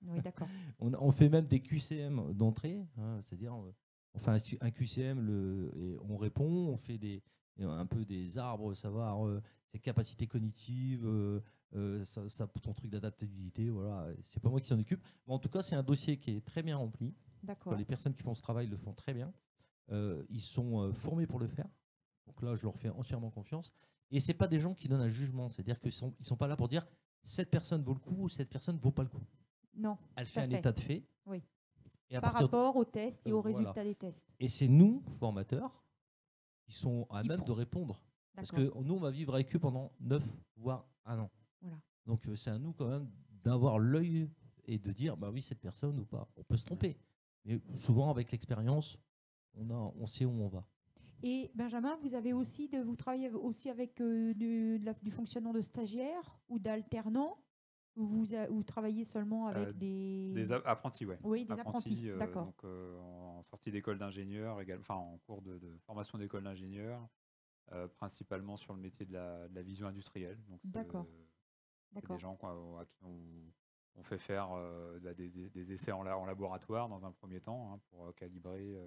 Oui, d'accord. On fait même des QCM d'entrée, hein, c'est-à-dire on fait un QCM et on répond, on fait un peu des arbres, savoir ses capacités cognitives, ton truc d'adaptabilité, voilà. C'est pas moi qui s'en occupe. Mais en tout cas, c'est un dossier qui est très bien rempli. D'accord. Les personnes qui font ce travail le font très bien. Ils sont formés pour le faire. Donc là, je leur fais entièrement confiance. Et c'est pas des gens qui donnent un jugement, c'est-à-dire qu'ils sont pas là pour dire cette personne vaut le coup ou cette personne vaut pas le coup. Non. Elle tout fait à un fait. état de fait. Oui. Et à Par partir de- rapport aux tests et aux Voilà. résultats des tests. Et c'est nous, formateurs, qui sont à Qui même pro- de répondre. Parce D'accord. que nous, on va vivre avec eux pendant 9 voire 1 an. Voilà. Donc c'est à nous quand même d'avoir l'œil et de dire, bah oui, cette personne ou pas. On peut se tromper. Mais souvent, avec l'expérience, on sait où on va. Et Benjamin, vous travaillez aussi avec du fonctionnement de stagiaires ou d'alternants, ou vous travaillez seulement avec Des apprentis, ouais. Oui, des apprentis, d'accord. Donc, en sortie d'école d'ingénieur, enfin en cours de formation d'école d'ingénieur, principalement sur le métier de la vision industrielle. Donc, D'accord. c'est D'accord. des gens à qui on fait faire des essais en laboratoire dans un premier temps, hein, pour calibrer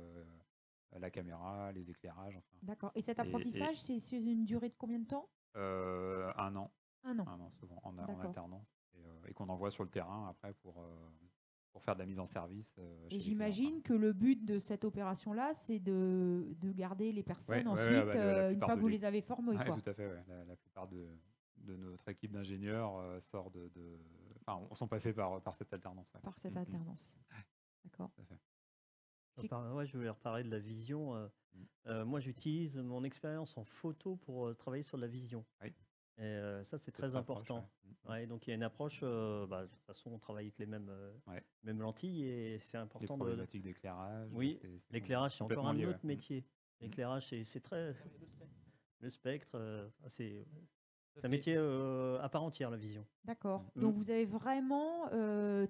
la caméra, les éclairages. Enfin. D'accord. Et cet apprentissage, c'est sur une durée de combien de temps? 1 an. 1 an. 1 an souvent en D'accord. alternance. Et qu'on envoie sur le terrain après pour faire de la mise en service. Chez Et les clients, j'imagine que le but de cette opération-là, c'est de garder les personnes ensuite, bah, la une plupart fois de que vous l'é- les avez formées. Ouais, Quoi. tout à fait. Ouais. La plupart de notre équipe d'ingénieurs sort enfin, on sont passés par cette alternance. Ouais. Par cette Mm, mm. alternance. D'accord. Tout à fait. Ouais, je voulais reparler de la vision. Moi, j'utilise mon expérience en photo pour travailler sur la vision. Oui. Et ça, c'est très Cette approche, important. ouais. Mm, mm. Ouais, donc, il y a une approche. De toute façon, on travaille avec les Ouais. mêmes lentilles et c'est Les important de. problématiques d'éclairage. Oui, l'éclairage, c'est encore complètement un lié, autre ouais. métier. L'éclairage, c'est très. Le spectre, c'est Tout à un fait. métier à part entière, la vision. D'accord. Mm. Donc vous avez vraiment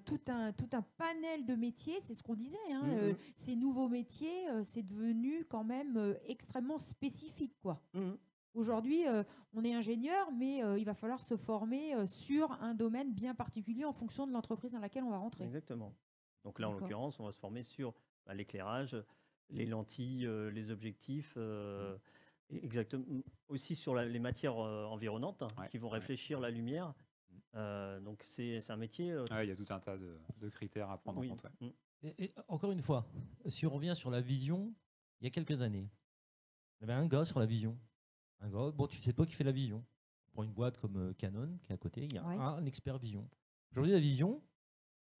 tout un panel de métiers, c'est ce qu'on disait. Hein, Mm. Ces nouveaux métiers, c'est devenu quand même extrêmement spécifique. Quoi. Mhm. Aujourd'hui, on est ingénieur, mais il va falloir se former sur un domaine bien particulier en fonction de l'entreprise dans laquelle on va rentrer. Exactement. Donc là, en D'accord. l'occurrence, on va se former sur l'éclairage, les lentilles, les objectifs, et exactement aussi sur les matières environnantes Ouais, qui vont ouais. réfléchir la lumière. Donc c'est un métier. Ouais, il y a tout un tas de critères à prendre Oui. en compte. Ouais. Et encore une fois, si on revient sur la vision, il y a quelques années, il y avait un gars sur la vision. Un gars, bon, c'est toi qui fais la vision. On prend une boîte comme Canon qui est à côté, il y a Ouais. un expert vision. Aujourd'hui, la vision,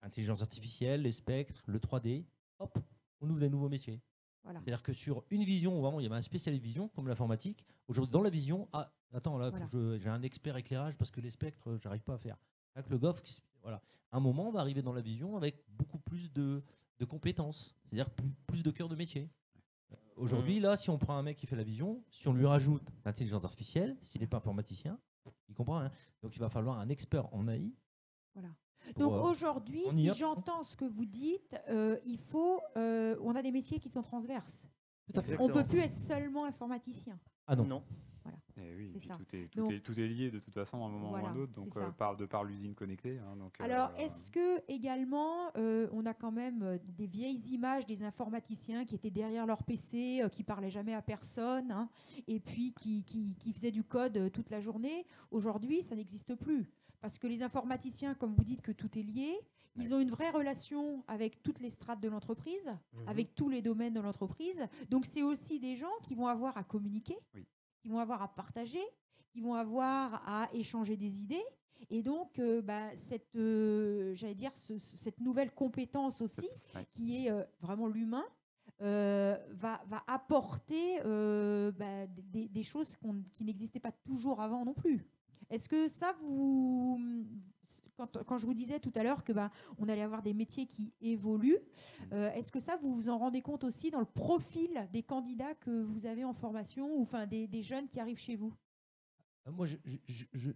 intelligence artificielle, les spectres, le 3D, hop, on ouvre des nouveaux métiers. Voilà. C'est-à-dire que sur une vision, vraiment, il y avait un spécialiste vision, comme l'informatique. Aujourd'hui, dans la vision, attends, là, Voilà. j'ai un expert éclairage parce que les spectres, j'arrive pas à faire. Avec le GOF, voilà. À un moment, on va arriver dans la vision avec beaucoup plus de compétences, c'est-à-dire plus de cœur de métier. Aujourd'hui, là, si on prend un mec qui fait la vision, si on lui rajoute l'intelligence artificielle, s'il n'est pas informaticien, il comprend rien. Donc, il va falloir un expert en AI. Voilà. pour, Donc aujourd'hui, on y si a- j'entends ce que vous dites, on a des métiers qui sont transverses. Tout à fait. On ne peut Exactement. plus être seulement informaticien. Ah non. Non. Et oui, et C'est puis ça. tout est lié de toute façon à un moment Voilà, ou à un autre, c'est donc ça. de par l'usine connectée. Hein, donc, Alors, est-ce que également, on a quand même des vieilles images des informaticiens qui étaient derrière leur PC, qui parlaient jamais à personne, hein, et puis qui faisaient du code toute la journée? Aujourd'hui, ça n'existe plus. Parce que les informaticiens, comme vous dites que tout est lié, ils ont une vraie relation avec toutes les strates de l'entreprise, avec tous les domaines de l'entreprise. Donc, c'est aussi des gens qui vont avoir à communiquer, Oui. qui vont avoir à partager, qui vont avoir à échanger des idées. Et donc, j'allais dire, cette nouvelle compétence aussi, Ouais. qui est vraiment l'humain, va apporter des choses qui n'existaient pas toujours avant non plus. Est-ce que ça, quand je vous disais tout à l'heure que on allait avoir des métiers qui évoluent, est-ce que ça, vous vous en rendez compte aussi dans le profil des candidats que vous avez en formation, ou enfin des jeunes qui arrivent chez vous? Moi,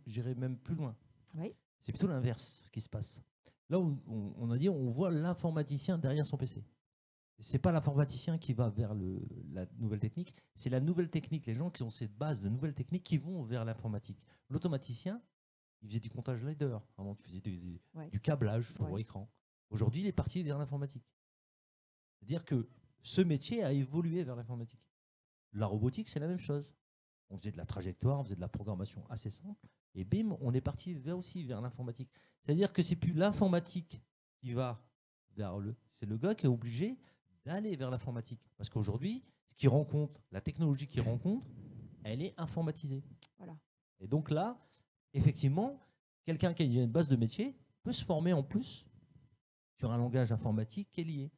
j'irais même plus loin. Oui. C'est plutôt l'inverse qui se passe. Là où on a dit, on voit l'informaticien derrière son PC. C'est pas l'informaticien qui va vers la nouvelle technique, c'est la nouvelle technique. Les gens qui ont cette base de nouvelles techniques qui vont vers l'informatique. L'automaticien, il faisait du comptage ladder. Avant, tu faisais du câblage sur écran. Aujourd'hui, il est parti vers l'informatique. C'est-à-dire que ce métier a évolué vers l'informatique. La robotique, c'est la même chose. On faisait de la trajectoire, on faisait de la programmation assez simple, et bim, on est parti aussi vers l'informatique. C'est-à-dire que c'est plus l'informatique qui va vers c'est le gars qui est obligé d'aller vers l'informatique. Parce qu'aujourd'hui, ce qu'il rencontre, la technologie qu'il rencontre, elle est informatisée. Voilà. Et donc là, effectivement, quelqu'un qui a une base de métier peut se former en plus sur un langage informatique qui est lié.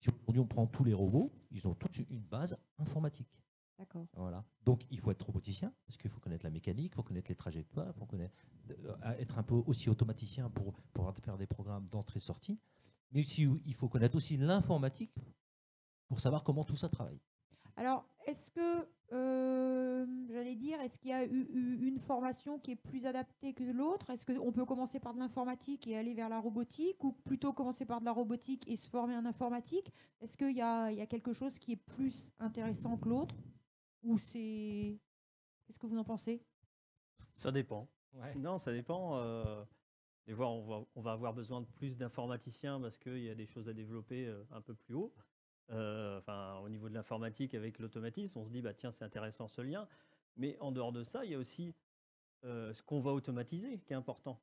Si aujourd'hui on prend tous les robots, ils ont toute une base informatique. D'accord. Voilà. Donc il faut être roboticien, parce qu'il faut connaître la mécanique, il faut connaître les trajectoires, il faut être un peu aussi automaticien pour faire des programmes d'entrée-sortie. Mais aussi, il faut connaître aussi l'informatique pour savoir comment tout ça travaille. Alors, est-ce que, j'allais dire, est-ce qu'il y a une formation qui est plus adaptée que l'autre? Est-ce qu'on peut commencer par de l'informatique et aller vers la robotique, ou plutôt commencer par de la robotique et se former en informatique? Est-ce qu'il y a quelque chose qui est plus intéressant que l'autre? Ou c'est... Qu'est-ce que vous en pensez? Ça dépend. Ouais. Non, ça dépend. Des fois, on va avoir besoin de plus d'informaticiens parce qu'il y a des choses à développer un peu plus haut. Au niveau de l'informatique avec l'automatisme, on se dit, tiens, c'est intéressant ce lien. Mais en dehors de ça, il y a aussi ce qu'on va automatiser qui est important.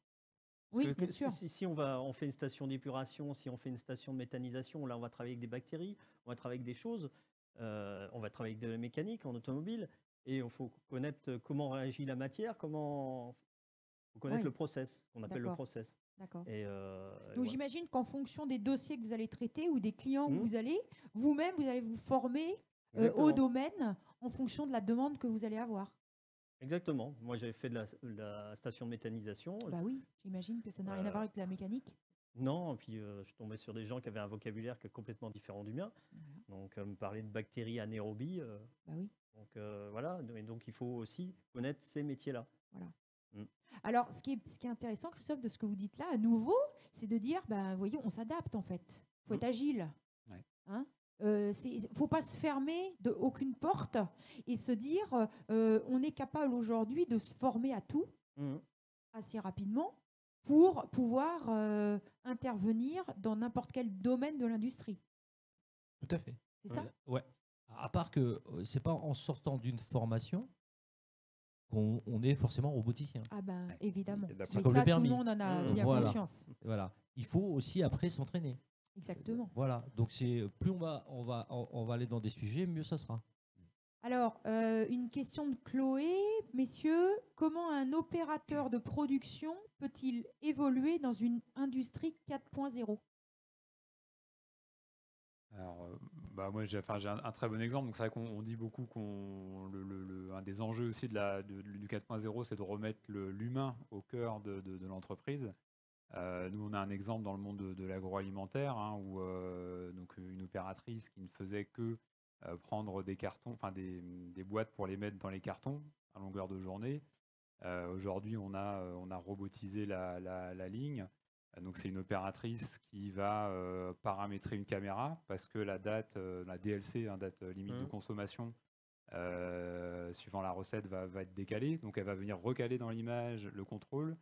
Oui, Parce que bien sûr. si on fait une station d'épuration, si on fait une station de méthanisation, là on va travailler avec des bactéries, on va travailler avec des choses, on va travailler avec de la mécanique en automobile, et il faut connaître comment réagit la matière, faut connaître Oui, le process, qu'on appelle le d'accord. process. D'accord. Et Donc voilà. j'imagine qu'en fonction des dossiers que vous allez traiter ou des clients où Mhm. vous allez, vous-même, vous allez vous former au Exactement. domaine en fonction de la demande que vous allez avoir. Exactement. Moi, j'avais fait de la station de méthanisation. Bah oui, j'imagine que ça n'a rien à voir avec la mécanique. Non, et puis je tombais sur des gens qui avaient un vocabulaire qui est complètement différent du mien. Voilà. Donc, me parler de bactéries anaérobies. Bah oui. Donc, voilà. Et donc, il faut aussi connaître ces métiers-là. Voilà. Mm. Alors, ce qui est intéressant, Christophe, de ce que vous dites là, à nouveau, c'est de dire, bah, voyez, on s'adapte en fait. Il faut être agile. Ouais. Hein, faut pas se fermer de aucune porte et se dire, on est capable aujourd'hui de se former à tout Mhm. assez rapidement pour pouvoir intervenir dans n'importe quel domaine de l'industrie. Tout à fait. C'est ça? Ouais. À part que c'est pas en sortant d'une formation qu'on est forcément roboticien. Ah ben, Ouais. évidemment. Il y a de la Mais comme ça, le tout le permis. monde en a Mmh. bien Voilà. conscience. Voilà. Il faut aussi après s'entraîner. Exactement. Voilà. Donc c'est plus on va aller dans des sujets, mieux ça sera. Alors, une question de Chloé. Messieurs, comment un opérateur de production peut-il évoluer dans une industrie 4.0? Alors, moi, j'ai un très bon exemple. Donc, c'est vrai qu'on dit beaucoup un des enjeux aussi du 4.0, c'est de remettre l'humain au cœur de l'entreprise. Nous, on a un exemple dans le monde de l'agroalimentaire, hein, où donc une opératrice qui ne faisait que prendre des cartons, enfin des boîtes pour les mettre dans les cartons à longueur de journée. Aujourd'hui, on a robotisé la ligne. Donc, c'est une opératrice qui va paramétrer une caméra parce que la DLC, date limite de consommation, suivant la recette, va être décalée. Donc, elle va venir recaler dans l'image le contrôle.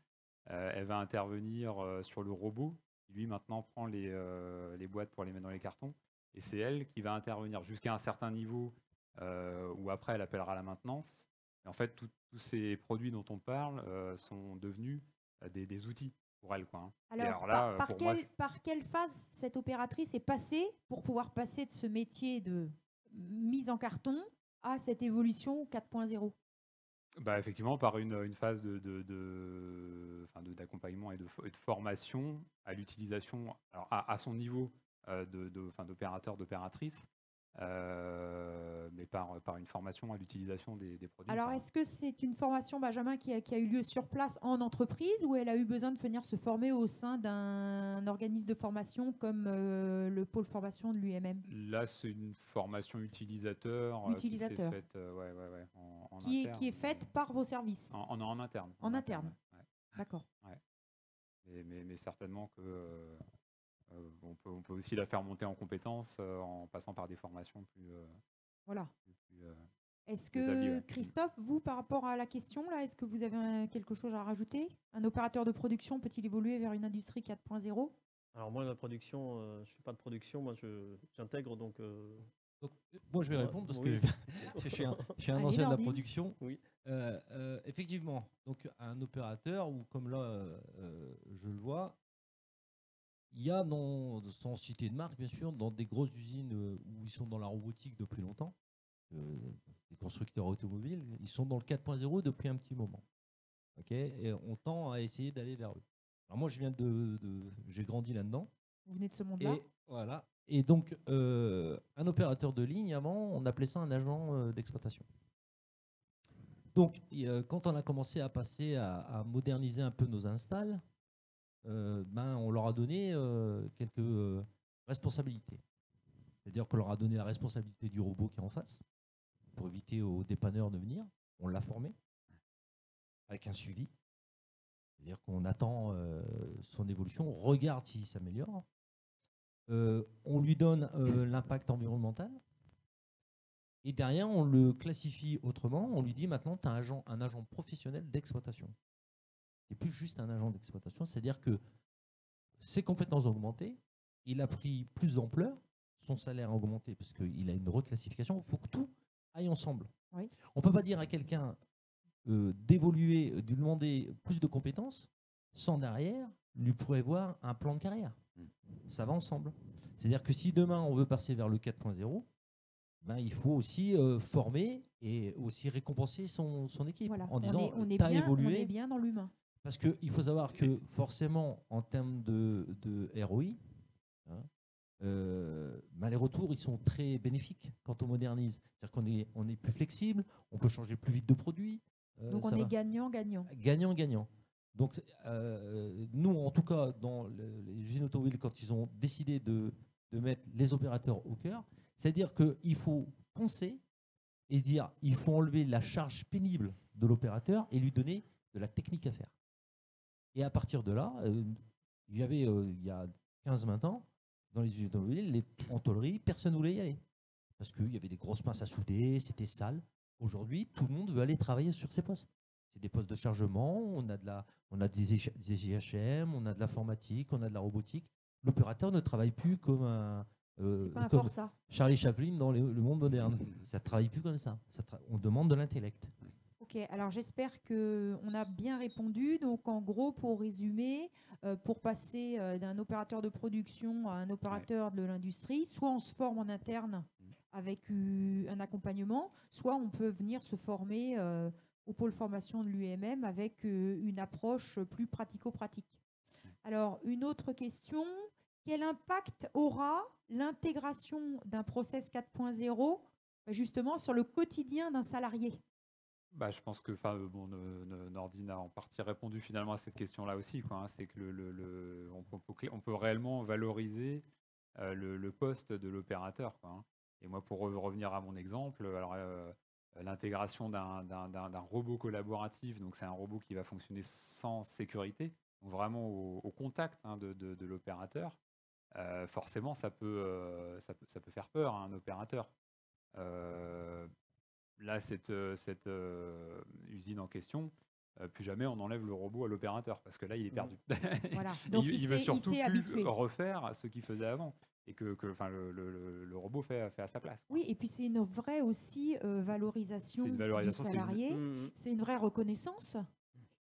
Elle va intervenir sur le robot qui, lui, maintenant, prend les boîtes pour les mettre dans les cartons. Et c'est elle qui va intervenir jusqu'à un certain niveau où après, elle appellera la maintenance. Et en fait, tous ces produits dont on parle sont devenus des outils pour elle, quoi, hein. Et Alors, là, pour moi, par quelle phase cette opératrice est passée pour pouvoir passer de ce métier de mise en carton à cette évolution 4.0? effectivement, par une phase d'accompagnement et de formation à l'utilisation, alors à son niveau d'opérateur, d'opératrice, mais par une formation à l'utilisation des produits. Alors, est-ce que c'est une formation, Benjamin, qui a eu lieu sur place en entreprise ou elle a eu besoin de venir se former au sein d'un organisme de formation comme le pôle formation de l'UMM? Là, c'est une formation utilisateur, Utilisateur. qui s'est faite en Qui interne, est faite par vos services? en interne. En interne. Ouais. D'accord. Mais certainement que on peut aussi la faire monter en compétences en passant par des formations plus. Voilà. plus, Est-ce établi, que, ouais. Christophe, vous, par rapport à la question, là, est-ce que vous avez quelque chose à rajouter? Un opérateur de production peut-il évoluer vers une industrie 4.0? Alors, moi, la production, je ne fais pas de production. Moi, j'intègre donc. Donc, moi, je vais Ouais, répondre parce oui. que je suis un Allez, ancien de la Nordi. production. Oui. Effectivement, donc un opérateur, ou comme là, je le vois, il y a, sans citer de marque, bien sûr, dans des grosses usines où ils sont dans la robotique depuis longtemps, les constructeurs automobiles, ils sont dans le 4.0 depuis un petit moment. Et on tend à essayer d'aller vers eux. Alors moi, j'ai grandi là-dedans. Vous venez de ce monde-là? Et voilà. Et donc, un opérateur de ligne, avant, on appelait ça un agent d'exploitation. Donc, quand on a commencé à passer à moderniser un peu nos installs, on leur a donné quelques responsabilités. C'est-à-dire qu'on leur a donné la responsabilité du robot qui est en face, pour éviter aux dépanneurs de venir. On l'a formé, avec un suivi. C'est-à-dire qu'on attend son évolution, on regarde s'il s'améliore. On lui donne l'impact environnemental. Et derrière, on le classifie autrement. On lui dit maintenant, tu as un agent professionnel d'exploitation. C'est plus juste un agent d'exploitation. C'est-à-dire que ses compétences ont augmenté, il a pris plus d'ampleur, son salaire a augmenté parce qu'il a une reclassification. Il faut que tout aille ensemble. Oui. On ne peut pas dire à quelqu'un d'évoluer, de lui demander plus de compétences sans derrière lui prévoir un plan de carrière. Ça va ensemble. C'est-à-dire que si demain on veut passer vers le 4.0, ben, il faut aussi former et aussi récompenser son équipe Voilà. en disant on est t'as bien, évolué. on est bien dans l'humain. Parce qu'il faut savoir que forcément, en termes de ROI, hein, ben, les retours ils sont très bénéfiques quand on modernise. C'est-à-dire qu'on est plus flexible, on peut changer plus vite de produits. Donc on est gagnant-gagnant. Gagnant-gagnant. Donc nous, en tout cas, dans les usines automobiles, quand ils ont décidé de mettre les opérateurs au cœur, c'est-à-dire qu'il faut penser et se dire il faut enlever la charge pénible de l'opérateur et lui donner de la technique à faire. Et à partir de là, il y avait, il y a 15-20 ans, dans les usines automobiles, en tôlerie, personne ne voulait y aller. Parce qu'il y avait des grosses pinces à souder, c'était sale. Aujourd'hui, tout le monde veut aller travailler sur ces postes. C'est des postes de chargement, on a des IHM, on a de l'informatique, on a de la robotique. L'opérateur ne travaille plus comme C'est pas un comme forçat. Charlie Chaplin dans le monde moderne. Ça ne travaille plus comme ça. On demande de l'intellect. Ok, alors j'espère qu'on a bien répondu. Donc en gros, pour résumer, pour passer d'un opérateur de production à un opérateur de l'industrie, soit on se forme en interne avec un accompagnement, soit on peut venir se former au pôle formation de l'UMM avec une approche plus pratico-pratique. Alors une autre question, quel impact aura l'intégration d'un process 4.0 justement sur le quotidien d'un salarié ? Bah, je pense que Nordine a en partie répondu finalement à cette question-là aussi, quoi, hein. C'est que on peut réellement valoriser le poste de l'opérateur, quoi, hein. Et moi, pour revenir à mon exemple, alors l'intégration d'un robot collaboratif, donc c'est un robot qui va fonctionner sans sécurité, donc vraiment au contact, hein, de l'opérateur. Forcément, ça peut faire peur à un opérateur. Là, cette usine en question, plus jamais on enlève le robot à l'opérateur, parce que là, il est perdu. Voilà. Donc il veut surtout s'est plus habitué. refaire ce qu'il faisait avant, et que le robot fait à sa place, quoi. Oui, et puis c'est une vraie aussi valorisation, C'est une valorisation, du salarié, c'est une vraie reconnaissance,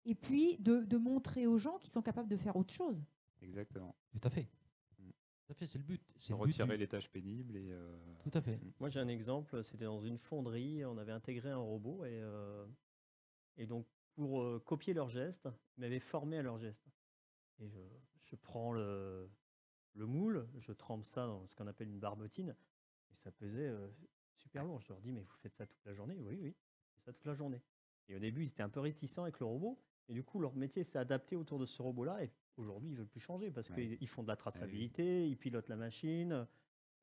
et puis de montrer aux gens qu'ils sont capables de faire autre chose. Exactement. Tout à fait. Tout à fait, c'est le but. C'est retirer les tâches pénibles. Tout à fait. Moi, j'ai un exemple. C'était dans une fonderie. On avait intégré un robot et donc pour copier leurs gestes, ils m'avaient formé à leurs gestes. Et je prends le moule, je trempe ça dans ce qu'on appelle une barbotine et ça pesait super lourd. Je leur dis, mais vous faites ça toute la journée ? Oui, je fais ça toute la journée. Et au début, ils étaient un peu réticents avec le robot. Et du coup, leur métier s'est adapté autour de ce robot-là. Et aujourd'hui, ils ne veulent plus changer parce qu'ils font de la traçabilité, ils pilotent la machine.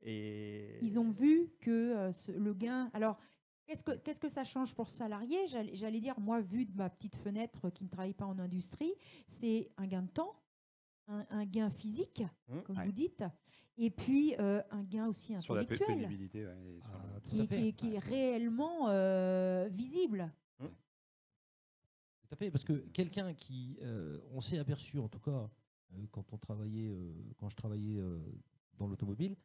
Et ils ont vu que le gain... Alors, qu'est-ce que ça change pour le salarié ? J'allais dire, moi, vu de ma petite fenêtre qui ne travaille pas en industrie, c'est un gain de temps, un gain physique, comme vous dites, et puis un gain aussi intellectuel. Sur la pénibilité, qui est réellement visible. Tout à fait, parce que quelqu'un qui, on s'est aperçu, en tout cas, quand je travaillais dans l'automobile,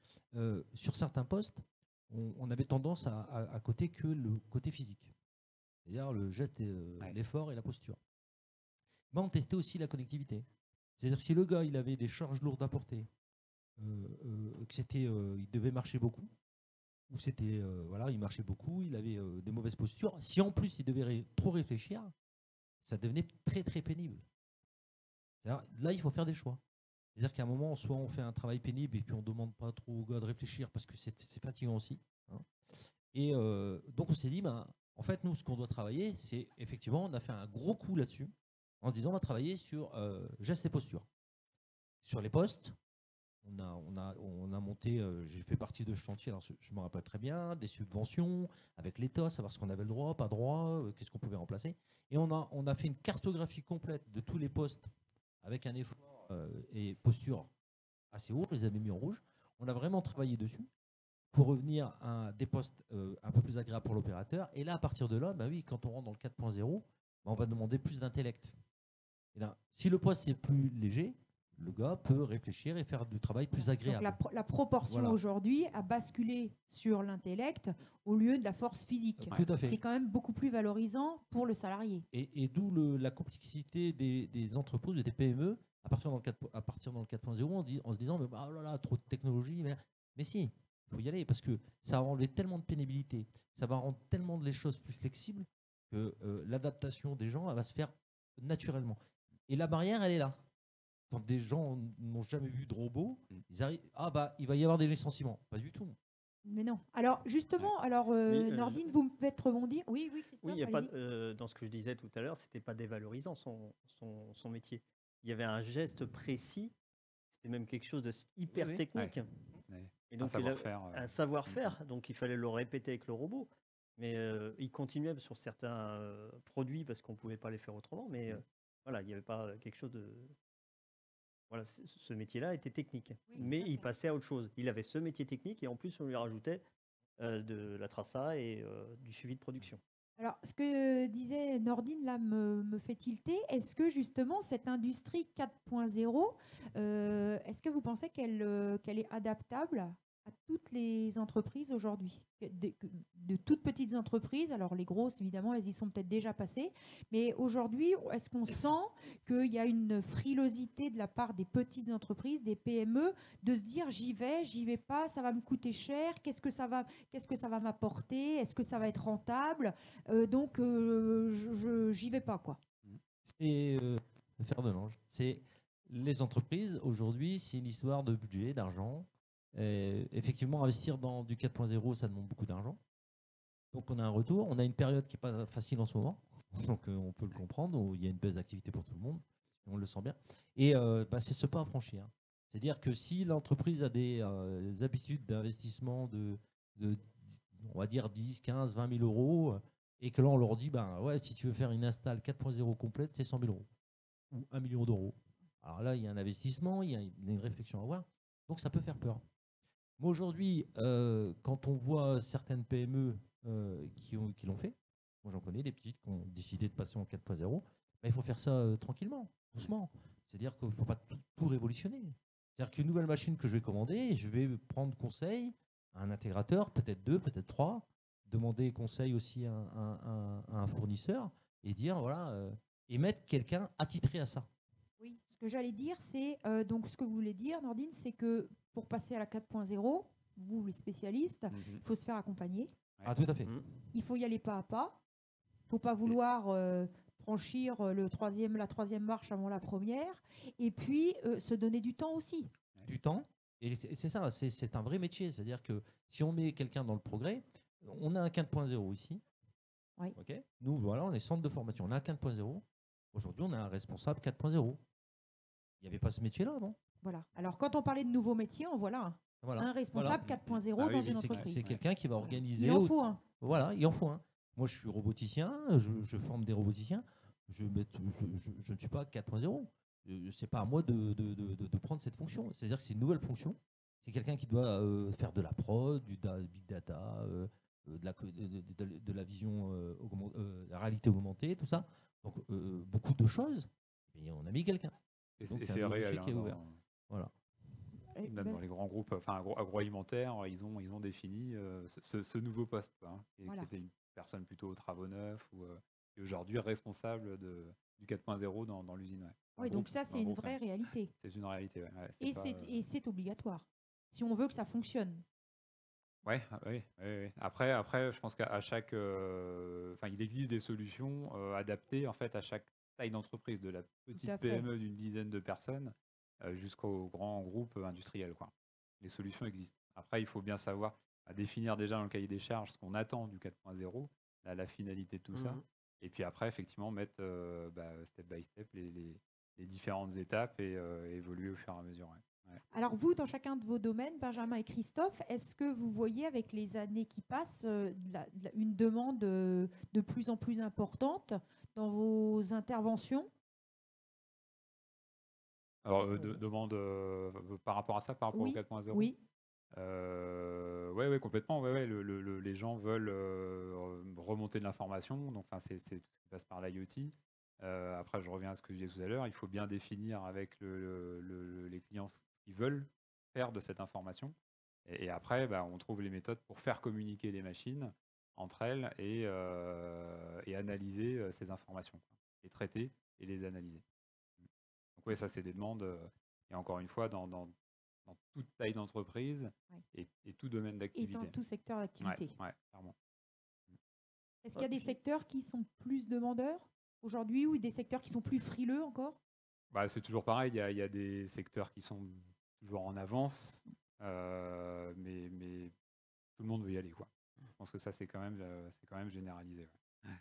sur certains postes, on avait tendance à coter que le côté physique, c'est-à-dire le geste, l'effort et la posture. Mais on testait aussi la connectivité. C'est-à-dire si le gars il avait des charges lourdes à porter, il devait marcher beaucoup, ou il marchait beaucoup, il avait des mauvaises postures. Si en plus il devait trop réfléchir, ça devenait très très pénible. Là, il faut faire des choix. C'est-à-dire qu'à un moment, soit on fait un travail pénible et puis on ne demande pas trop au gars de réfléchir parce que c'est fatigant aussi, hein. Et donc on s'est dit, en fait, nous, ce qu'on doit travailler, c'est effectivement, on a fait un gros coup là-dessus en se disant, on va travailler sur gestes et postures. Sur les postes, on a monté, j'ai fait partie de ce chantier, alors je me rappelle très bien, des subventions avec l'État, savoir ce qu'on avait le droit, pas droit, qu'est-ce qu'on pouvait remplacer. Et on a fait une cartographie complète de tous les postes avec un effort et posture assez haut, on les avait mis en rouge. On a vraiment travaillé dessus pour revenir à des postes un peu plus agréables pour l'opérateur. Et là, à partir de là, quand on rentre dans le 4.0, on va demander plus d'intellect. Et là, si le poste est plus léger, le gars peut réfléchir et faire du travail plus Donc agréable. la proportion Voilà. aujourd'hui a basculé sur l'intellect au lieu de la force physique. Tout à Ce qui est fait. quand même beaucoup plus valorisant pour le salarié. Et d'où la complexité des entreprises, des PME, à partir dans le 4.0, en se disant, mais, oh là là, trop de technologie. Mais si, il faut y aller, parce que ça va enlever tellement de pénibilité, ça va rendre tellement les choses plus flexibles, que l'adaptation des gens, elle va se faire naturellement. Et la barrière, elle est là. Quand des gens n'ont jamais vu de robot, ils arrivent, il va y avoir des licenciements. Pas du tout. Mais non. Alors justement, Nordine, vous me faites rebondir. Oui, Christophe, Oui, il y a pas, allez-y. dans ce que je disais tout à l'heure, c'était pas dévalorisant son métier. Il y avait un geste précis, c'était même quelque chose de hyper Oui. technique. Ouais. Et Un donc, savoir-faire. un savoir-faire, donc il fallait le répéter avec le robot. Mais il continuait sur certains produits parce qu'on ne pouvait pas les faire autrement. Mais voilà, il n'y avait pas quelque chose de. Voilà, ce métier-là était technique. Oui, mais tout à il fait. passait à autre chose. Il avait ce métier technique et en plus, on lui rajoutait de la traça et du suivi de production. Alors, ce que disait Nordine là me fait tilter. Est-ce que justement cette industrie 4.0, est-ce que vous pensez qu'elle est adaptable à toutes les entreprises aujourd'hui? De toutes petites entreprises, alors les grosses évidemment, elles y sont peut-être déjà passées, mais aujourd'hui, est-ce qu'on sent qu'il y a une frilosité de la part des petites entreprises, des PME, de se dire j'y vais pas, ça va me coûter cher, qu'est-ce que ça va m'apporter, est-ce que ça va être rentable? Donc, j'y vais pas, quoi. Et faire de l'ange. C'est les entreprises, aujourd'hui, c'est une histoire de budget, d'argent. Effectivement, investir dans du 4.0, ça demande beaucoup d'argent. Donc, on a un retour. On a une période qui n'est pas facile en ce moment. Donc, on peut le comprendre. Où il y a une baisse d'activité pour tout le monde. On le sent bien. Et c'est ce pas à franchir. C'est-à-dire que si l'entreprise a des habitudes d'investissement de, on va dire, 10, 15, 20 000 euros, et que là, on leur dit, si tu veux faire une install 4.0 complète, c'est 100 000 euros ou 1 million d'euros. Alors là, il y a un investissement, il y a une réflexion à avoir. Donc, ça peut faire peur. Moi, aujourd'hui, quand on voit certaines PME qui l'ont fait, moi, j'en connais des petites qui ont décidé de passer en 4.0, il faut faire ça tranquillement, doucement. C'est-à-dire qu'il ne faut pas tout révolutionner. C'est-à-dire qu'une nouvelle machine que je vais commander, je vais prendre conseil à un intégrateur, peut-être 2, peut-être 3, demander conseil aussi à un fournisseur et dire, et mettre quelqu'un attitré à ça. Oui, ce que j'allais dire, c'est donc ce que vous voulez dire, Nordine, c'est que pour passer à la 4.0, vous les spécialistes, il faut se faire accompagner. Ah, tout à fait. Il faut y aller pas à pas. Il ne faut pas vouloir franchir la troisième marche avant la première. Et puis, se donner du temps aussi. Du temps. Et c'est ça, c'est un vrai métier. C'est-à-dire que si on met quelqu'un dans le progrès, on a un 4.0 ici. Oui. Okay. Nous, on est centre de formation. On a un 4.0. Aujourd'hui, on a un responsable 4.0. Il n'y avait pas ce métier-là avant. Voilà. Alors, quand on parlait de nouveaux métiers, on voit là un responsable 4.0 dans une entreprise. C'est quelqu'un qui va organiser. Il en faut un. Voilà, il en faut un. Moi, je suis roboticien, je forme des roboticiens. Je ne suis pas 4.0. C'est pas à moi de prendre cette fonction. C'est-à-dire que c'est une nouvelle fonction. C'est quelqu'un qui doit faire de la prod, du big data, de la vision, la réalité augmentée, tout ça. Donc, beaucoup de choses. Et on a mis quelqu'un. Et c'est réel. Qui est ouvert. Voilà. Même dans les grands groupes agroalimentaires, ils ont défini ce nouveau poste, qui était une personne plutôt aux travaux neufs et aujourd'hui responsable du 4.0 dans l'usine. Oui, donc ça, c'est une vraie réalité. C'est une réalité, et c'est obligatoire, si on veut que ça fonctionne. Oui. Après, je pense qu'à chaque... il existe des solutions adaptées en fait, à chaque taille d'entreprise, de la petite PME d'une dizaine de personnes jusqu'au grand groupe industriel. Les solutions existent. Après, il faut bien savoir définir déjà dans le cahier des charges ce qu'on attend du 4.0, la finalité de tout ça. Et puis après, effectivement, mettre step by step les différentes étapes et évoluer au fur et à mesure. Ouais. Alors vous, dans chacun de vos domaines, Benjamin et Christophe, est-ce que vous voyez avec les années qui passent une demande de plus en plus importante dans vos interventions? Alors, demande par rapport à ça, par rapport au 4.0 ? Oui. Oui, complètement. Les gens veulent remonter de l'information. Donc, c'est tout ce qui passe par l'IoT. Après, je reviens à ce que je disais tout à l'heure, il faut bien définir avec les clients ce qu'ils veulent faire de cette information. Et après, on trouve les méthodes pour faire communiquer les machines entre elles et analyser ces informations, quoi. Les traiter et les analyser. Donc oui, ça, c'est des demandes, et encore une fois, dans toute taille d'entreprise et tout domaine Et d'activité. dans tout secteur d'activité. Ouais, clairement. Est-ce qu'il y a des secteurs qui sont plus demandeurs aujourd'hui ou des secteurs qui sont plus frileux encore? C'est toujours pareil, il y a des secteurs qui sont toujours en avance, mais tout le monde veut y aller, quoi. Je pense que ça, c'est quand même généralisé. Ouais.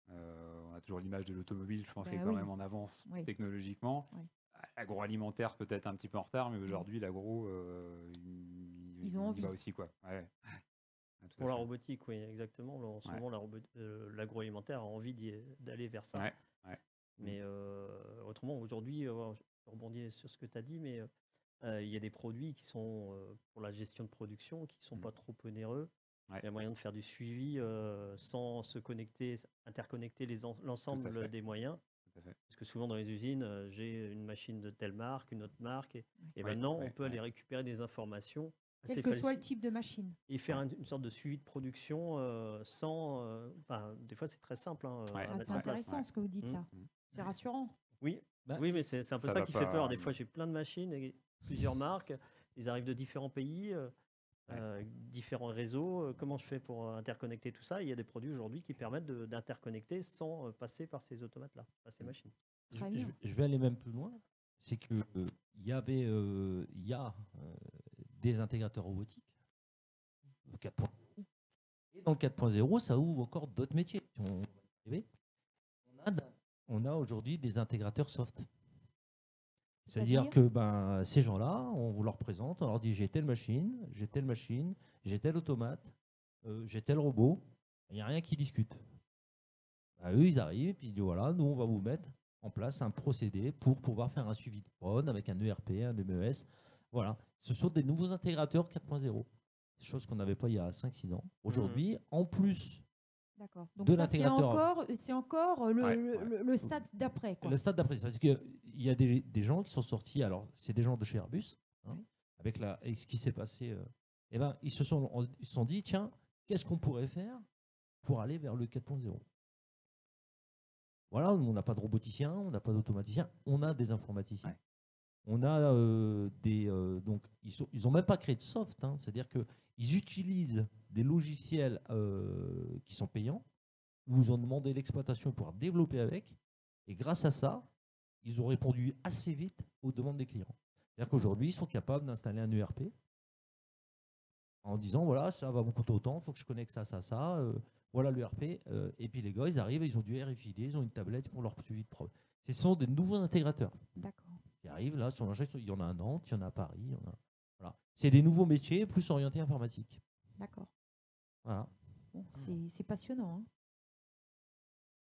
On a toujours l'image de l'automobile, je pense, qui est quand même en avance technologiquement. Oui. L'agroalimentaire peut-être un petit peu en retard, mais aujourd'hui, l'agro, Ils ont il y envie. va aussi, quoi. Ouais. Tout Pour à la fait. robotique, oui, exactement. En ce moment, l'agroalimentaire a envie d'aller vers ça. Ouais. Mais autrement, aujourd'hui, je rebondis sur ce que tu as dit, mais il y a des produits qui sont pour la gestion de production qui ne sont pas trop onéreux. Ouais. Il y a moyen de faire du suivi sans se connecter, interconnecter l'ensemble des moyens. Tout à fait. Parce que souvent dans les usines, j'ai une machine de telle marque, une autre marque, et Oui, maintenant oui, on peut aller récupérer des informations assez Quel que soit le faciles type de machine. et faire une sorte de suivi de production sans. Des fois c'est très simple. Ouais. C'est intéressant ce que vous dites là. C'est rassurant. Oui, mais c'est un peu ça qui fait peur. Des fois, j'ai plein de machines et plusieurs marques. Ils arrivent de différents pays, différents réseaux. Comment je fais pour interconnecter tout ça? Il y a des produits aujourd'hui qui permettent d'interconnecter sans passer par ces automates-là, par ces machines. Je vais aller même plus loin. C'est que il y a des intégrateurs robotiques. 4.0. Et dans le 4.0, ça ouvre encore d'autres métiers. On a aujourd'hui des intégrateurs soft. C'est-à-dire que ces gens-là, on vous leur présente, on leur dit j'ai telle machine, j'ai tel automate, j'ai tel robot. Il n'y a rien qui discute. Eux, ils arrivent et puis ils disent voilà, nous, on va vous mettre en place un procédé pour pouvoir faire un suivi de prod avec un ERP, un MES. Voilà. Ce sont des nouveaux intégrateurs 4.0. Chose qu'on n'avait pas il y a 5-6 ans. Aujourd'hui, en plus donc de ça, l'intégrateur. c'est encore le stade d'après. Le stade d'après. Parce qu'il y a des gens qui sont sortis, alors c'est des gens de chez Airbus, avec ce qui s'est passé. Ils se sont dit, tiens, qu'est-ce qu'on pourrait faire pour aller vers le 4.0 ? Voilà, on n'a pas de roboticien, on n'a pas d'automaticien, on a des informaticiens. Ouais. On a donc ils n'ont même pas créé de soft, c'est-à-dire qu'ils utilisent des logiciels qui sont payants, où ils ont demandé l'exploitation pour pouvoir développer avec, et grâce à ça, ils ont répondu assez vite aux demandes des clients. C'est-à-dire qu'aujourd'hui, ils sont capables d'installer un ERP en disant voilà, ça va vous coûter autant, il faut que je connecte ça. Voilà l'ERP, et puis les gars, ils arrivent, ils ont du RFID, ils ont une tablette pour leur suivi de prod. Ce sont des nouveaux intégrateurs. D'accord. Qui arrivent là sur l'injection. Il y en a à Nantes, il y en a à Paris. Voilà. C'est des nouveaux métiers plus orientés informatique. D'accord. Voilà. Bon, c'est passionnant.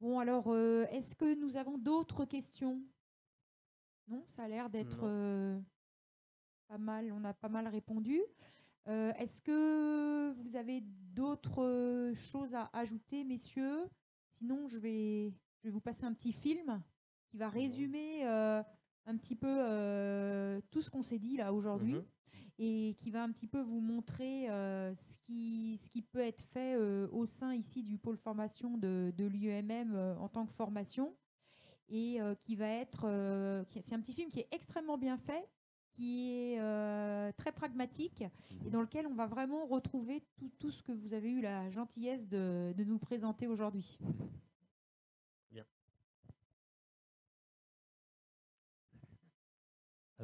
Bon, alors, est-ce que nous avons d'autres questions? Non, ça a l'air d'être pas mal. On a pas mal répondu. Est-ce que vous avez d'autres choses à ajouter, messieurs? Sinon, je vais vous passer un petit film qui va résumer un petit peu tout ce qu'on s'est dit là aujourd'hui et qui va un petit peu vous montrer ce qui peut être fait au sein ici du pôle formation de l'UEMM en tant que formation et qui va être... c'est un petit film qui est extrêmement bien fait, qui est très pragmatique et dans lequel on va vraiment retrouver tout ce que vous avez eu la gentillesse de nous présenter aujourd'hui. Bien.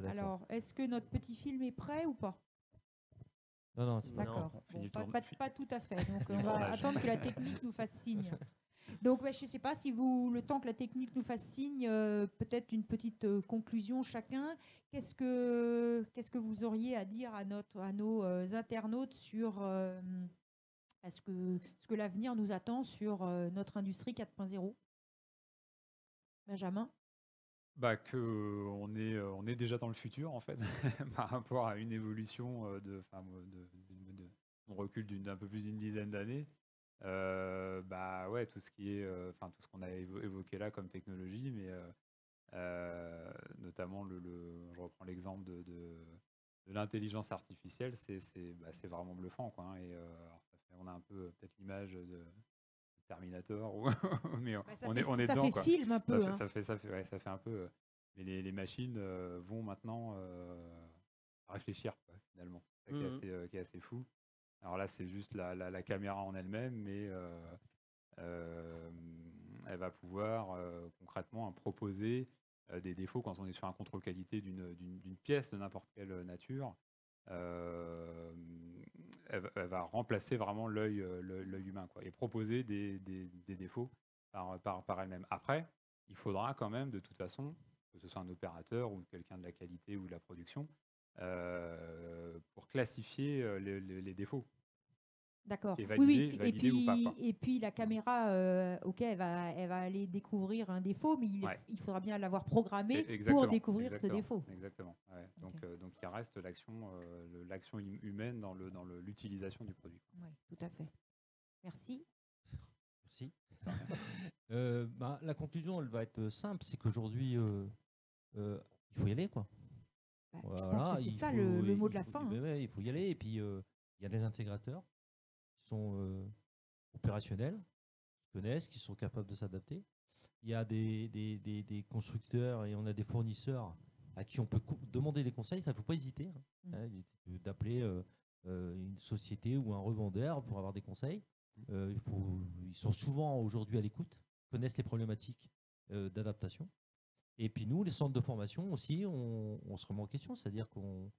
Alors, est-ce que notre petit film est prêt ou pas? Non, d'accord. Bon, pas tout à fait. Donc, on va attendre que la technique nous fasse signe. Donc, je ne sais pas si le temps que la technique nous fasse signe, peut-être une petite conclusion chacun. Qu'est-ce que vous auriez à dire à nos internautes sur ce que l'avenir nous attend sur notre industrie 4.0? Benjamin? On est déjà dans le futur, en fait, par rapport à une évolution on recule d'un peu plus d'une dizaine d'années. Bah ouais, tout ce qui est, enfin tout ce qu'on a évoqué là comme technologie, mais notamment je reprends l'exemple de l'intelligence artificielle, c'est vraiment bluffant, quoi, hein. Et alors on a un peu peut-être l'image de Terminator, mais Bah, on est ça dedans, fait quoi. film un peu, hein. Ouais, ça fait un peu. Mais les machines vont maintenant réfléchir, quoi, finalement. C'est ça qui est assez fou. Alors là, c'est juste la caméra en elle-même, mais elle va pouvoir concrètement proposer des défauts quand on est sur un contrôle qualité d'une pièce de n'importe quelle nature. Elle va remplacer vraiment l'œil humain, quoi, et proposer des défauts par elle-même. Après, il faudra quand même, de toute façon, que ce soit un opérateur ou quelqu'un de la qualité ou de la production, pour classifier les défauts D'accord. et Oui, valider, oui. valider ou pas, quoi. Et puis la caméra, ok, elle va aller découvrir un défaut, mais Ouais. il faudra bien l'avoir programmée pour Exactement, découvrir ce exactement, défaut. exactement. Ouais. Ok. Donc il reste l'action humaine dans l'utilisation du produit. Ouais, tout à fait. Merci. Merci. La conclusion, elle va être simple, c'est qu'aujourd'hui, il faut y aller, quoi. Bah, je pense Voilà, que c'est ça le mot de la fin, hein. il faut y aller. Et puis, il y a des intégrateurs qui sont opérationnels, qui connaissent, qui sont capables de s'adapter. Il y a des constructeurs et on a des fournisseurs à qui on peut demander des conseils. Il ne faut pas hésiter, hein, d'appeler une société ou un revendeur pour avoir des conseils. Ils sont souvent aujourd'hui à l'écoute, connaissent les problématiques d'adaptation. Et puis nous, les centres de formation aussi, on se remet en question, c'est-à-dire qu'on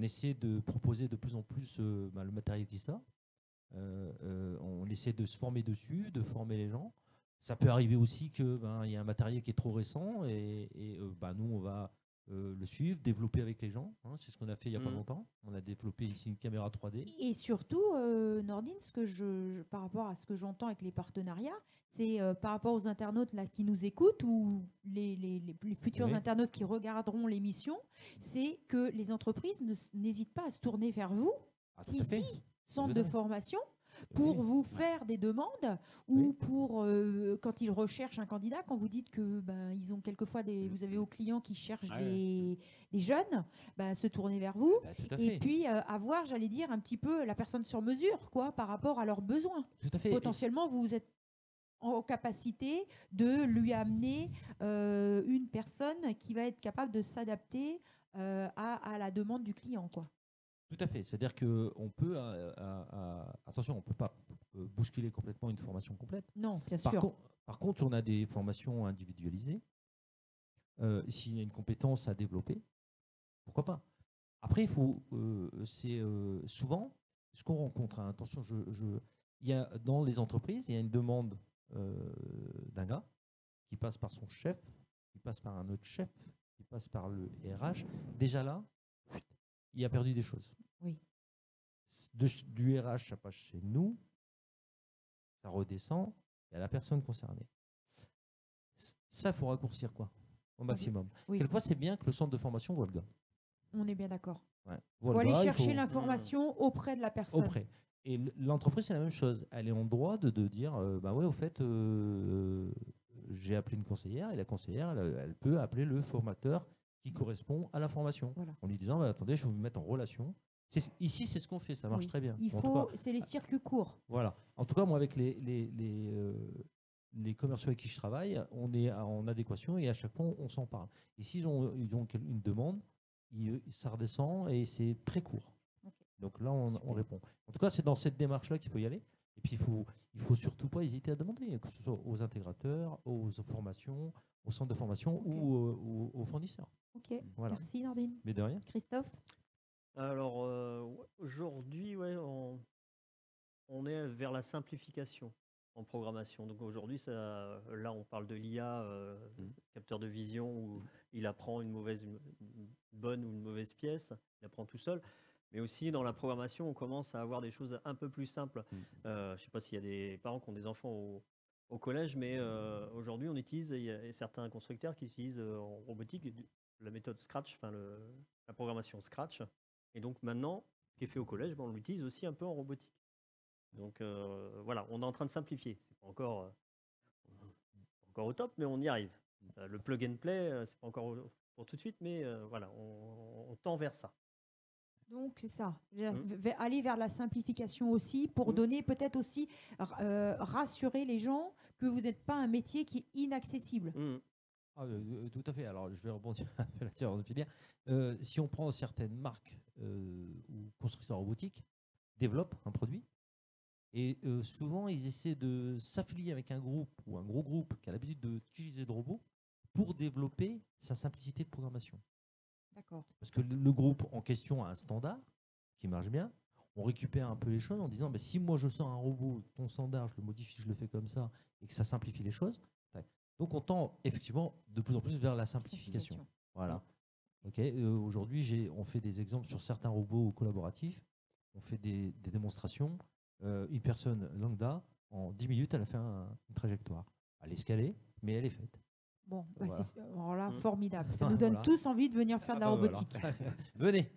essaie de proposer de plus en plus le matériel qui sort. On essaie de se former dessus, de former les gens. Ça peut arriver aussi qu'il y a un matériel qui est trop récent et nous, on va le suivre, développer avec les gens, hein. C'est ce qu'on a fait il n'y a pas longtemps. On a développé ici une caméra 3D. Et surtout, Nordine, par rapport à ce que j'entends avec les partenariats, c'est par rapport aux internautes là, qui nous écoutent ou les futurs internautes qui regarderont l'émission, c'est que les entreprises n'hésitent pas à se tourner vers vous, ici, centre de formation, pour vous faire des demandes ou pour quand ils recherchent un candidat, quand vous dites que ils ont quelquefois vous avez aux clients qui cherchent des jeunes, se tourner vers vous et puis avoir, j'allais dire, un petit peu la personne sur mesure, quoi, par rapport à leurs besoins. Tout à fait. Potentiellement, vous êtes en capacité de lui amener une personne qui va être capable de s'adapter à la demande du client, quoi. Tout à fait. C'est-à-dire qu'on peut, attention, on ne peut pas bousculer complètement une formation complète. Non, bien sûr. Par contre, on a des formations individualisées. S'il y a une compétence à développer, pourquoi pas. Après, il faut, c'est souvent ce qu'on rencontre. Hein, attention, il y a, dans les entreprises, il y a une demande d'un gars qui passe par son chef, qui passe par un autre chef, qui passe par le RH. Déjà là, il a perdu des choses. Oui. Du RH, ça passe chez nous, ça redescend, il y a la personne concernée. Ça, il faut raccourcir, quoi, au maximum. Oui. Quelquefois, c'est bien que le centre de formation voit le gars. On est bien d'accord. Ouais. Il faut aller chercher l'information auprès de la personne. Auprès. Et l'entreprise, c'est la même chose. Elle est en droit de dire, au fait, j'ai appelé une conseillère, et la conseillère, elle peut appeler le formateur qui correspond à la formation. Voilà. En lui disant, attendez, je vais vous mettre en relation. Ici, c'est ce qu'on fait, ça marche très bien. C'est les circuits courts. Voilà. En tout cas, moi, avec les commerciaux avec qui je travaille, on est en adéquation et à chaque fois, on s'en parle. Et s'ils ont une demande, ça redescend et c'est très court. Okay. Donc là, on répond. En tout cas, c'est dans cette démarche-là qu'il faut y aller. Et puis, il faut surtout pas hésiter à demander, que ce soit aux intégrateurs, aux formations, aux centres de formation ou aux fournisseurs. Ok, voilà. Merci Nordine. Mais de rien. Christophe? Alors, aujourd'hui, on est vers la simplification en programmation. Donc aujourd'hui, là, on parle de l'IA, capteur de vision, où il apprend une bonne ou une mauvaise pièce, il apprend tout seul. Mais aussi, dans la programmation, on commence à avoir des choses un peu plus simples. Je ne sais pas s'il y a des parents qui ont des enfants au collège, mais aujourd'hui, il y a certains constructeurs qui utilisent en robotique la méthode Scratch, la programmation Scratch. Et donc maintenant, ce qui est fait au collège, on l'utilise aussi un peu en robotique. Donc voilà, on est en train de simplifier. C'est pas encore au top, mais on y arrive. Le plug and play, c'est pas encore pour tout de suite, mais voilà, on tend vers ça. Donc, c'est ça. Aller vers la simplification aussi pour Mm. donner peut-être aussi, rassurer les gens que vous n'êtes pas un métier qui est inaccessible. Mm. Tout à fait. Alors, je vais rebondir un peu là-dessus avant de finir. Si on prend certaines marques ou constructeurs robotiques, développent un produit et souvent ils essaient de s'affilier avec un groupe ou un gros groupe qui a l'habitude d'utiliser de robots pour développer sa simplicité de programmation. D'accord. Parce que le groupe en question a un standard qui marche bien. On récupère un peu les choses en disant bah, si moi je sors un robot, ton standard, je le modifie, je le fais comme ça et que ça simplifie les choses. Donc on tend effectivement de plus en plus vers la simplification. Voilà. Ok. Aujourd'hui, on fait des exemples sur certains robots collaboratifs. On fait des démonstrations. Une personne lambda, en 10 minutes, elle a fait une trajectoire. Elle est escalée, mais elle est faite. Bon, bah, Voilà. alors là, Mm. formidable. Ça nous donne Voilà. tous envie de venir faire de la Ah bah voilà. robotique. Venez.